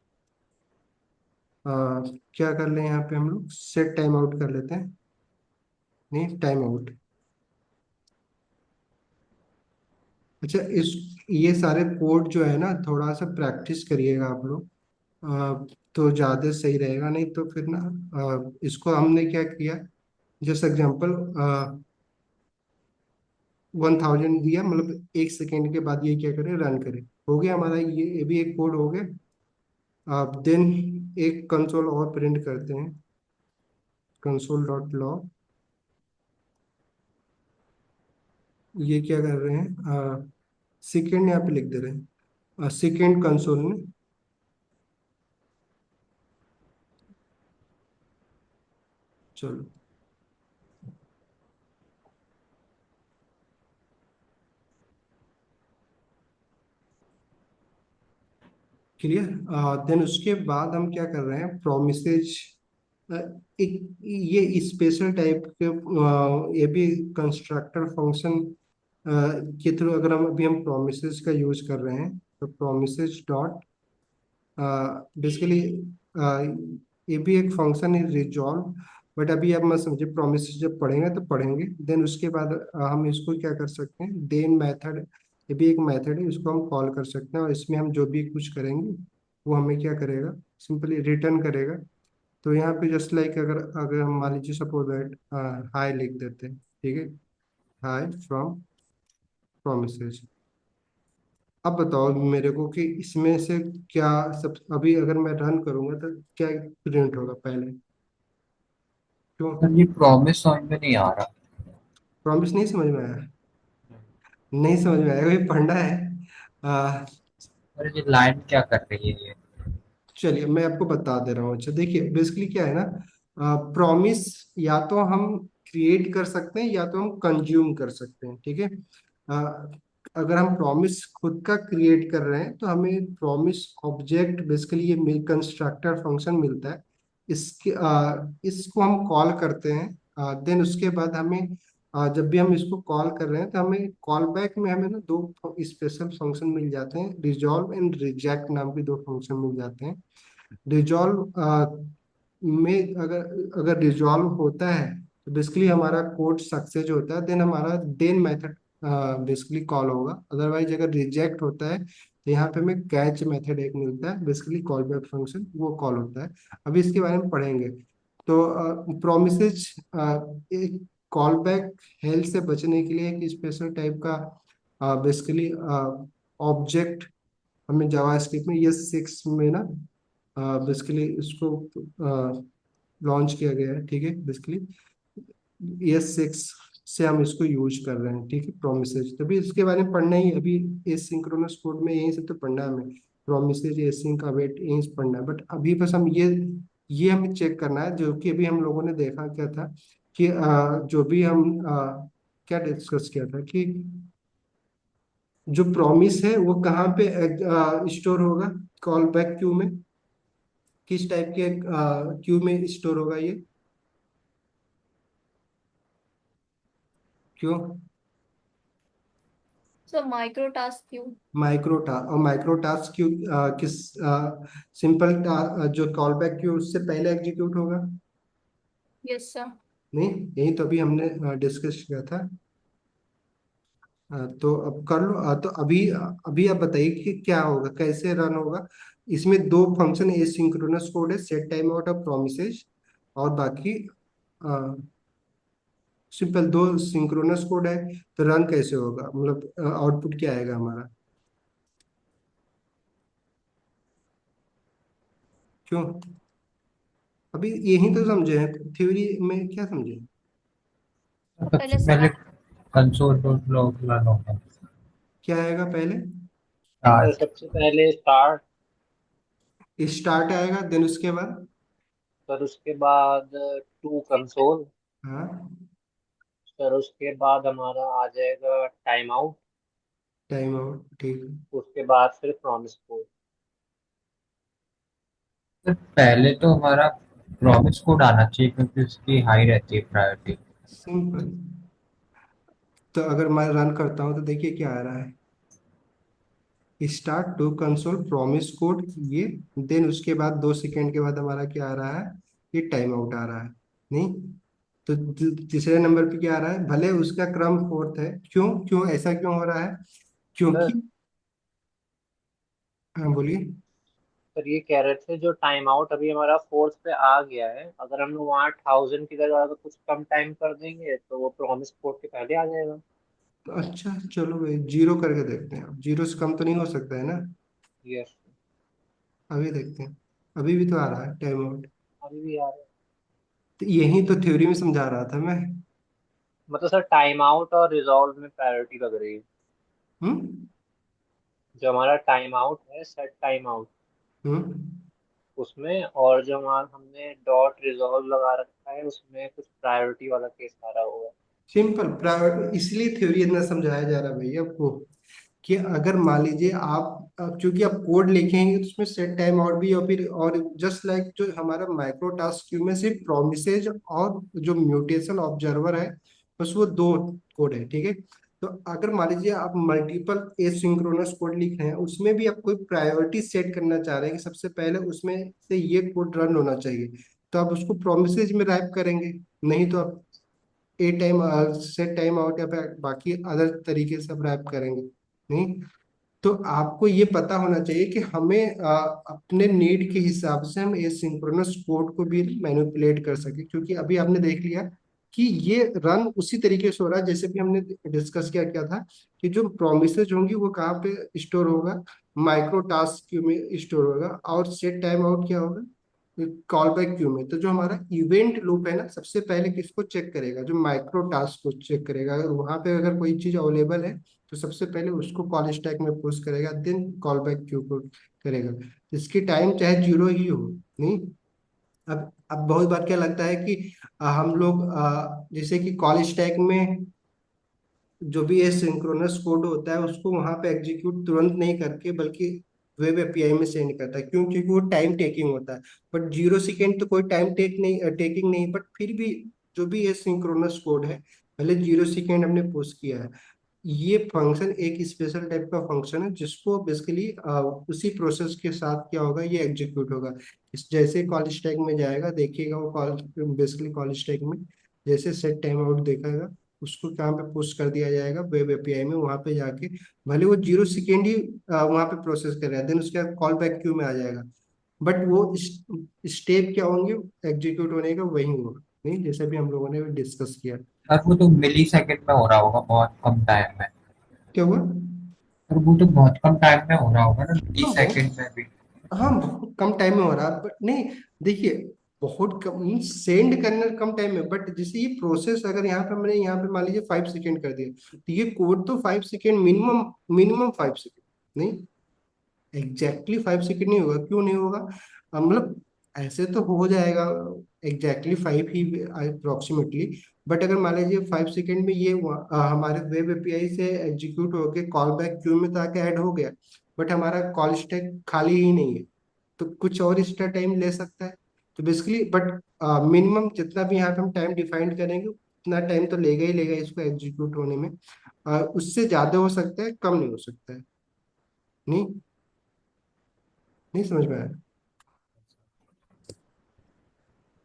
क्या कर ले यहाँ पे हम लोग, सेट टाइम आउट कर लेते हैं। नहीं, टाइम आउट। अच्छा, इस ये सारे कोड जो है ना, थोड़ा सा प्रैक्टिस करिएगा आप लोग, तो ज़्यादा सही रहेगा। नहीं तो फिर ना, इसको हमने क्या किया, जैसे एग्जांपल 1000 दिया, मतलब 1 सेकेंड के बाद ये क्या करे, रन करे। हो गया हमारा, ये भी एक कोड हो गया। अब देन एक कंसोल और प्रिंट करते हैं, कंसोल डॉट लॉग। ये क्या कर रहे हैं, सेकेंड यहाँ पे लिख दे रहे हैं, सेकेंड कंसोल में। चलो, क्लियर। देन उसके बाद हम क्या कर रहे हैं, प्रोमिसेज, एक ये स्पेशल टाइप के, ये भी कंस्ट्रक्टर फंक्शन के थ्रू, अगर हम अभी हम प्रोमिसेस का यूज कर रहे हैं, तो प्रोमिसेस डॉट, बेसिकली ये भी एक फंक्शन है रिजॉल्व। बट अभी आप मत समझे, प्रोमिस जब पढ़ेंगे तो पढ़ेंगे। देन उसके बाद हम इसको क्या कर सकते हैं, देन मेथड, ये भी एक मेथड है, इसको हम कॉल कर सकते हैं, और इसमें हम जो भी कुछ करेंगे वो हमें क्या करेगा, सिंपली रिटर्न करेगा। तो यहाँ पे जस्ट लाइक, अगर अगर हम मान लीजिए सपोज दैट हाई लिख देते हैं, ठीक है, हाई फ्रॉम प्रोमिसेस। अब बताओ मेरे को कि इसमें से क्या, सब अभी अगर मैं रन करूंगा तो क्या प्रिंट होगा पहले, क्यों, सर ये प्रॉमिस समझ में नहीं आ रहा। प्रॉमिस नहीं समझ में आया, नहीं समझ में आया, वही पढ़ना है। आ, सर ये लाइन क्या कर रही है ये। चलिए मैं आपको बता दे रहा हूँ। अच्छा देखिए, बेसिकली क्या है ना, प्रॉमिस या तो हम क्रिएट कर सकते हैं या तो हम कंज्यूम कर सकते हैं, ठीक है। अ, अगर हम प्रॉमिस खुद का क्रिएट कर रहे हैं तो हमें प्रॉमिस ऑब्जेक्ट, बेसिकली ये कंस्ट्रक्टर फंक्शन मिलता है। इसको हम कॉल करते हैं, देन उसके बाद हमें, जब भी हम इसको कॉल कर रहे हैं तो हमें कॉल बैक में हमें ना दो स्पेशल फंक्शन मिल जाते हैं, रिजॉल्व एंड रिजेक्ट नाम के दो फंक्शन मिल जाते हैं। रिजॉल्व में अगर अगर रिजॉल्व होता है तो बेसिकली हमारा कोड सक्सेस होता है, देन हमारा देन मेथड बेसिकली कॉल होगा। अदरवाइज अगर रिजेक्ट होता है तो यहाँ पे हमें कैच मेथड एक मिलता है, बेसिकली कॉल बैक फंक्शन, वो कॉल होता है। अभी इसके बारे में पढ़ेंगे। तो प्रोमिसेज एक कॉल बैक हेल्थ से बचने के लिए एक स्पेशल टाइप का बेसिकली ऑब्जेक्ट हमें जावास्क्रिप्ट में ES6 में ना बेसिकली इसको लॉन्च किया गया है, ठीक है। बेसिकली ES6 से हम इसको यूज कर रहे हैं, ठीक है, प्रोमिसेज। तभी इसके बारे में पढ़ना ही है। अभी एसिंक्रोनस कोड में यही से तो पढ़ना है हमें, प्रोमिसेज, एसिंक, अवेट, यही से पढ़ना है। बट अभी बस हम ये हमें चेक करना है, जो कि अभी हम लोगों ने देखा क्या था कि जो भी हम क्या डिस्कस किया था कि जो प्रॉमिस है वो कहाँ पे स्टोर होगा, कॉल बैक क्यू में, किस टाइप के क्यू में स्टोर होगा ये, क्यों? So micro task queue. Micro task Q किस सिंपल जो कॉल बैक क्यू उससे पहले एग्जीक्यूट होगा? Yes, sir. नहीं, यही तो अभी हमने डिस्कस किया था। तो अब कर लो। तो अभी अभी आप बताइए कि क्या होगा, कैसे रन होगा। इसमें दो फंक्शन एसिंक्रोनस कोड है, सेट टाइम आउट और प्रोमिसेज, और बाकी सिंपल दो सिंक्रोनस कोड है। तो रन कैसे होगा, मतलब आउटपुट क्या आएगा हमारा, क्यों? अभी यही तो समझे हैं, थ्योरी में क्या समझे? पहले सबसे पहले कंसोल डॉट लॉग रन होगा। क्या आएगा पहले? Sir start. सबसे पहले स्टार्ट। स्टार्ट आएगा, देन उसके बाद सर उसके बाद टू कंसोल। हाँ, सर उसके बाद हमारा आ जाएगा टाइम आउट। टाइम आउट, ठीक है। उसके बाद फिर प्रॉमिस कोड। तो पहले तो हमारा प्रॉमिस कोड आना चाहिए क्योंकि उसकी हाई रहती है प्रायोरिटी। सिंपल। तो अगर मैं रन करता हूँ तो देखिए क्या आ रहा है, start to console promise code, ये, देन उसके बाद 2 सेकेंड के बाद हमारा क्या आ रहा है, ये टाइम आउट आ रहा है। नहीं, तो तीसरे नंबर पे क्या आ रहा है, भले उसका क्रम फोर्थ है, क्यों क्यों ऐसा क्यों हो रहा है, सर क्योंकि, हाँ बोलिए। सर ये कह रहे थे जो टाइम आउट अभी हमारा फोर्थ पे आ गया है, अगर हम लोग वहाँ 1000 की जगह अगर कुछ कम टाइम कर देंगे तो वो प्रॉमिस कोड के पहले आ जाएगा। तो अच्छा चलो भाई, जीरो करके देखते हैं। अब जीरो से कम तो नहीं हो सकता है ना? यस। अभी देखते हैं, अभी भी तो आ रहा है टाइम आउट। अभी भी आ रहा है। तो यही तो थ्योरी में समझा रहा था मैं। मतलब सर टाइम आउट और रिजॉल्व में प्रायोरिटी लग रही है। हम्म जो हमारा टाइम आउट है, सेट टाइम आउट, हम्म उसमें, और जो हमारा हमने डॉट रिजॉल्व लगा रखा है उसमें कुछ प्रायोरिटी वाला केस आ रहा होगा। सिंपल प्रायोरिटी, इसलिए थ्योरी इतना समझाया जा रहा है भैया आपको, कि अगर मान लीजिए आप चूंकि आप कोड लिखेंगे तो उसमें सेट टाइम आउट भी, और फिर और जस्ट लाइक जो हमारा माइक्रो टास्क क्यू में सिर्फ प्रोमिसेज और जो म्यूटेशन ऑब्जर्वर है, बस वो दो कोड है, ठीक है। तो अगर मान लीजिए आप मल्टीपल एसिंक्रोनस कोड लिख रहे हैं, उसमें भी आप कोई प्रायोरिटी सेट करना चाह रहे हैं कि सबसे पहले उसमें से ये कोड रन होना चाहिए, तो आप उसको प्रोमिसेज में रैप करेंगे। नहीं तो आप ए टाइम सेट टाइम आउट या फिर बाकी अदर तरीके से आप रैप करेंगे। नहीं, तो आपको ये पता होना चाहिए कि हमें अपने नीड के हिसाब से हम एसिंक्रोनस कोड को भी मैनिपुलेट कर सके, क्योंकि अभी आपने देख लिया कि ये रन उसी तरीके से हो रहा है जैसे भी हमने डिस्कस किया क्या था, कि जो प्रोमिसेज होंगी वो कहाँ पे स्टोर होगा, माइक्रो टास्क क्यू में स्टोर होगा, और सेट टाइम आउट क्या होगा, कॉल बैक क्यू में। तो जो हमारा इवेंट लूप है ना, सबसे पहले किसको चेक करेगा, जो माइक्रो टास्क को चेक करेगा। अगर वहां पे अगर कोई चीज अवेलेबल है तो सबसे पहले उसको कॉल स्टैक में पुश करेगा, देन कॉल बैक क्यू को करेगा। इसकी टाइम चाहे जीरो ही हो। नहीं, अब बहुत बार क्या लगता है कि हम लोग जैसे कि कॉल स्टैक में जो भी ये सिंक्रोनस कोड होता है उसको वहां पे एग्जीक्यूट तुरंत नहीं करके, बल्कि वेब एपीआई में सेंड करता है, क्यों? क्योंकि वो टाइम टेकिंग होता है। बट 0 सेकेंड तो कोई टाइम टेकिंग नहीं, बट फिर भी जो भी ये सिंक्रोनस कोड है, पहले 0 सेकेंड हमने पुश किया है। ये फंक्शन एक स्पेशल टाइप का फंक्शन है जिसको बेसिकली उसी प्रोसेस के साथ क्या होगा, ये एग्जीक्यूट होगा। जैसे कॉल स्टैक में जाएगा, देखिएगा वो कॉल बेसिकली कॉल स्टैक में जैसे सेट टाइम आउट देखेगा, उसको कहाँ पे पुश कर दिया जाएगा, वेब एपीआई में, वहां पे जाके भले वो 0 सेकेंड ही वहां पे प्रोसेस कर रहा है, देन उसके बाद कॉल बैक क्यू में आ जाएगा। बट वो स्टेप क्या होंगे एग्जीक्यूट होने का, वही होगा, नहीं जैसे भी हम लोगों ने डिस्कस किया। और वो तो मिली सेकंड में हो रहा होगा, बहुत कम टाइम में। क्या हुआ? और वो तो बहुत कम टाइम में हो रहा होगा ना, मिली हाँ बहुत, सेकंड में भी। हाँ बहुत कम टाइम में हो रहा है, बट नहीं, देखिए, बहुत कम सेंड करना कम टाइम में, बट जैसे ये प्रोसेस अगर यहाँ पे मैंने यहाँ पे मान लीजिए 5 सेकेंड कर दिया, तो ये कोड तो 5 सेकेंड मिनिमम, मिनिमम 5 सेकेंड, नहीं एग्जैक्टली 5 सेकेंड नहीं होगा, क्यों नहीं होगा? मतलब ऐसे तो हो जाएगा एग्जैक्टली 5 ही अप्रोक्सीमेटली, बट अगर मान लीजिए 5 सेकेंड में ये हमारे वेब एपीआई से एग्जीक्यूट होके कॉल बैक क्यू में तो आके ऐड हो गया, बट हमारा कॉल स्टैक खाली ही नहीं है, तो कुछ और एक्स्ट्रा टाइम ले सकता है। तो बेसिकली बट मिनिमम जितना भी यहाँ पे हम टाइम डिफाइन करेंगे उतना टाइम तो लेगा ही लेगा इसको एग्जीक्यूट होने में। उससे ज्यादा हो सकता है, कम नहीं हो सकता है। नहीं, नहीं समझ में आया?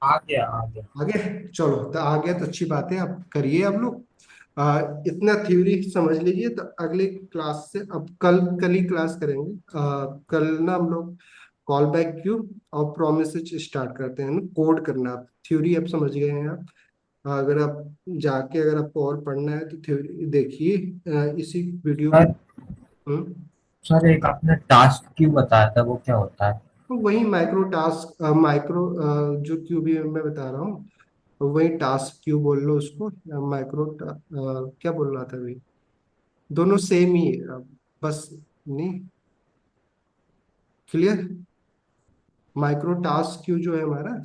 आ गया आ गया। आगे, चलो तो आ गया तो अच्छी बात है, आप करिए आप लोग। इतना थ्योरी समझ लीजिए, तो अगले क्लास से अब कल कल ही क्लास करेंगे। कल ना हम लोग कॉल बैक क्यू और प्रोमिस स्टार्ट करते हैं ना, कोड करना। आप थ्योरी अब समझ गए हैं आप। अगर आप जाके अगर आपको और पढ़ना है तो थ्योरी देखिए इसी वीडियो को। सर, हम्म। सर एक आपने टास्क क्यों बताया था, वो क्या होता है? तो वही माइक्रो टास्क, माइक्रो जो क्यू भी मैं बता रहा हूँ, तो वही टास्क क्यू बोल लो उसको, माइक्रो क्या बोल रहा था अभी, दोनों सेम ही है बस। नहीं, क्लियर? माइक्रो टास्क क्यू जो है हमारा,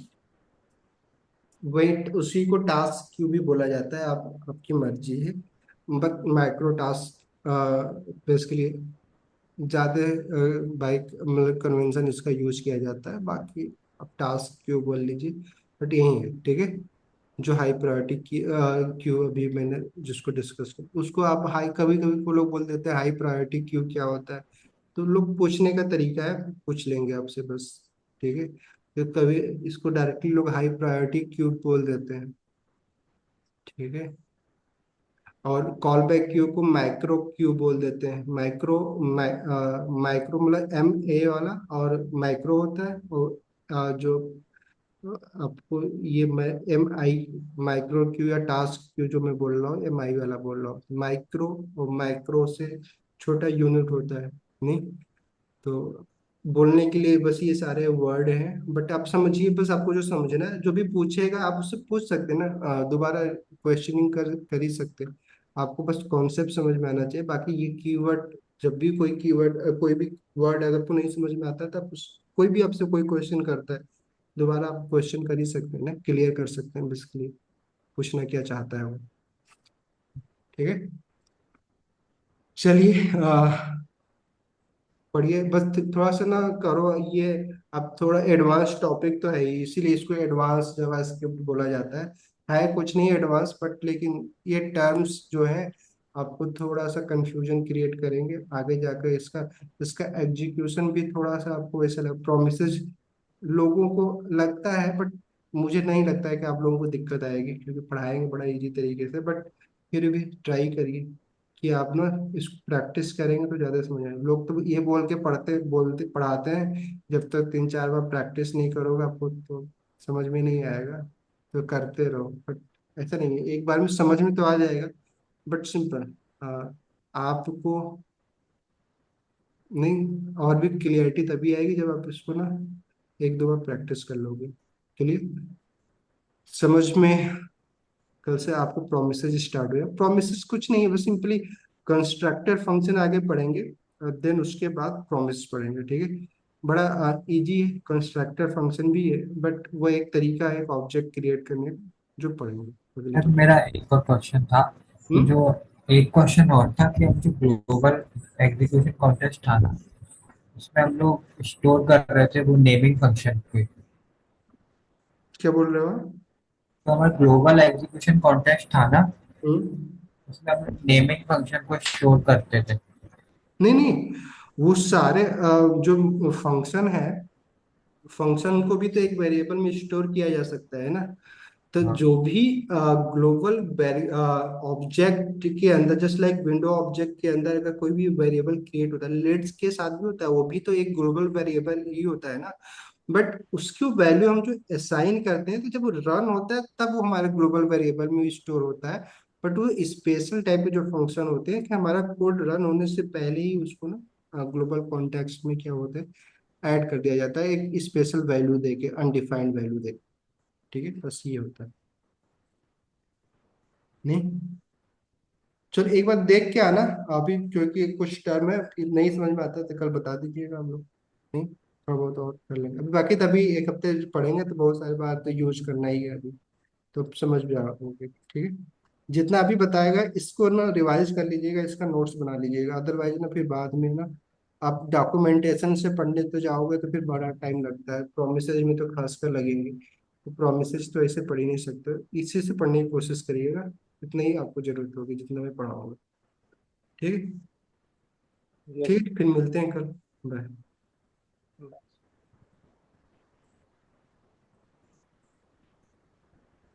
वही उसी को टास्क क्यू भी बोला जाता है, आप आपकी मर्जी है। बट माइक्रो टास्क बेसिकली ज्यादा बाइक मतलब कन्वेंशन इसका यूज किया जाता है, बाकी आप टास्क क्यू बोल लीजिए, बट यही है, ठीक है। जो हाई प्रायोरिटी की क्यू अभी मैंने जिसको डिस्कस किया, उसको आप हाई, कभी कभी को लोग बोल देते हैं हाई प्रायोरिटी क्यू क्या होता है, तो लोग पूछने का तरीका है, पूछ लेंगे आपसे बस, ठीक है। तो कभी इसको डायरेक्टली लोग हाई प्रायोरिटी क्यू बोल देते हैं, ठीक है। और कॉल बैक क्यू को माइक्रो क्यू बोल देते हैं। माइक्रो माइक्रो मतलब MA वाला, और माइक्रो होता है और जो आपको ये मैं MI, माइक्रो क्यू या टास्क क्यू जो मैं बोल रहा हूँ, MI वाला बोल रहा हूँ। माइक्रो और माइक्रो से छोटा यूनिट होता है, नहीं। तो बोलने के लिए बस ये सारे वर्ड हैं, बट आप समझिए, बस आपको जो समझना है, जो भी पूछेगा आप उससे पूछ सकते हैं ना, दोबारा क्वेश्चनिंग कर ही सकते हैं। आपको बस कॉन्सेप्ट समझ में आना चाहिए, बाकी ये कीवर्ड, जब भी कोई कीवर्ड, कोई भी वर्ड अगर आपको नहीं समझ में आता है, तो आप कोई भी आपसे कोई क्वेश्चन करता है, दोबारा आप क्वेश्चन कर ही सकते हैं ना, क्लियर कर सकते हैं बेसिकली पूछना क्या चाहता है वो, ठीक है। चलिए पढ़िए बस, थोड़ा सा ना करो ये। अब थोड़ा एडवांस टॉपिक तो है ही, इसीलिए इसको एडवांस जावास्क्रिप्ट बोला जाता है कुछ नहीं एडवांस, बट लेकिन ये टर्म्स जो है आपको थोड़ा सा कंफ्यूजन क्रिएट करेंगे आगे जाकर। इसका इसका एग्जीक्यूशन भी थोड़ा सा आपको ऐसा लग, प्रोमिसेस लोगों को लगता है, बट मुझे नहीं लगता है कि आप लोगों को दिक्कत आएगी, क्योंकि पढ़ाएंगे बड़ा इजी तरीके से, बट फिर भी ट्राई करिए कि आप ना इसको प्रैक्टिस करेंगे तो ज्यादा समझ आएगा। लोग तो ये बोल के पढ़ते बोलते पढ़ाते हैं, जब तक 3 4 बार प्रैक्टिस नहीं करोगे आपको तो समझ में नहीं आएगा, तो करते रहो। बट ऐसा नहीं है, एक बार में समझ में तो आ जाएगा, बट सिंपल आपको नहीं, और भी क्लियरिटी तभी आएगी जब आप इसको ना 1 2 बार प्रैक्टिस कर लोगे। क्लियर? समझ में? कल से आपको प्रोमिसेस स्टार्ट हुआ। प्रोमिसेस कुछ नहीं है, बस सिंपली कंस्ट्रक्टर फंक्शन आगे पढ़ेंगे, देन उसके बाद प्रोमिस पढ़ेंगे, ठीक है। बड़ा इजी है, कंस्ट्रक्टर फंक्शन भी है, बट वो एक तरीका है ऑब्जेक्ट क्रिएट करने का, जो पढ़ेंगे अगली सर क्लास। मेरा एक और क्वेश्चन था कि हम्म। जो एक क्वेश्चन और था कि हम जो ग्लोबल एग्जीक्यूशन कॉन्टेस्ट था ना, उसमें हम लोग स्टोर कर रहे थे वो नेमिंग फंक्शन पे। क्या बोल रहे हो आप? तो हमारा ग्लोबल एग्जीक्यूशन कॉन्टेस्ट था ना, हम्म। उसमें हम नेमिंग फंक्शन को स्टोर करते थे। नहीं नहीं, वो सारे जो फंक्शन है, फंक्शन को भी तो एक वेरिएबल में स्टोर किया जा सकता है ना। तो हाँ जो भी ग्लोबल ऑब्जेक्ट के अंदर, जस्ट लाइक विंडो ऑब्जेक्ट के अंदर अगर कोई भी वेरिएबल क्रिएट होता है, लेट्स के साथ भी होता है, वो भी तो एक ग्लोबल वेरिएबल ही होता है ना। बट उसकी वैल्यू हम जो असाइन करते हैं, तो जब वो रन होता है तब वो हमारे ग्लोबल वेरिएबल में स्टोर होता है। बट वो स्पेशल टाइप के जो फंक्शन होते हैं कि हमारा कोड रन होने से पहले ही उसको ना ग्लोबल कॉन्टेक्स्ट में क्या होता है, ऐड कर दिया जाता है एक स्पेशल वैल्यू देके, अनडिफाइंड वैल्यू देके। ठीक है, बस ये होता है। नहीं, चलो एक बार देख के आना अभी, क्योंकि कुछ टर्म है नहीं समझ में आता है तो कल बता दीजिएगा हम लोग। नहीं, थोड़ा बहुत और कर लेंगे अभी, बाकी तभी एक हफ्ते पढ़ेंगे तो बहुत सारी बात तो यूज करना ही है अभी, तो समझ में आओगे। ठीक है, जितना अभी बताएगा इसको ना रिवाइज कर लीजिएगा, इसका नोट्स बना लीजिएगा, अदरवाइज ना फिर बाद में ना आप डॉक्यूमेंटेशन से पढ़ने तो जाओगे तो फिर बड़ा टाइम लगता है, प्रोमिसेस में तो खासकर लगेंगे, तो प्रोमिसेस तो ऐसे पढ़ ही नहीं सकते, इसी से पढ़ने की कोशिश करिएगा, इतना ही आपको जरूरत होगी जितना मैं पढ़ाऊंगा। ठीक है, यस। ठीक है, फिर मिलते हैं कल। बाय।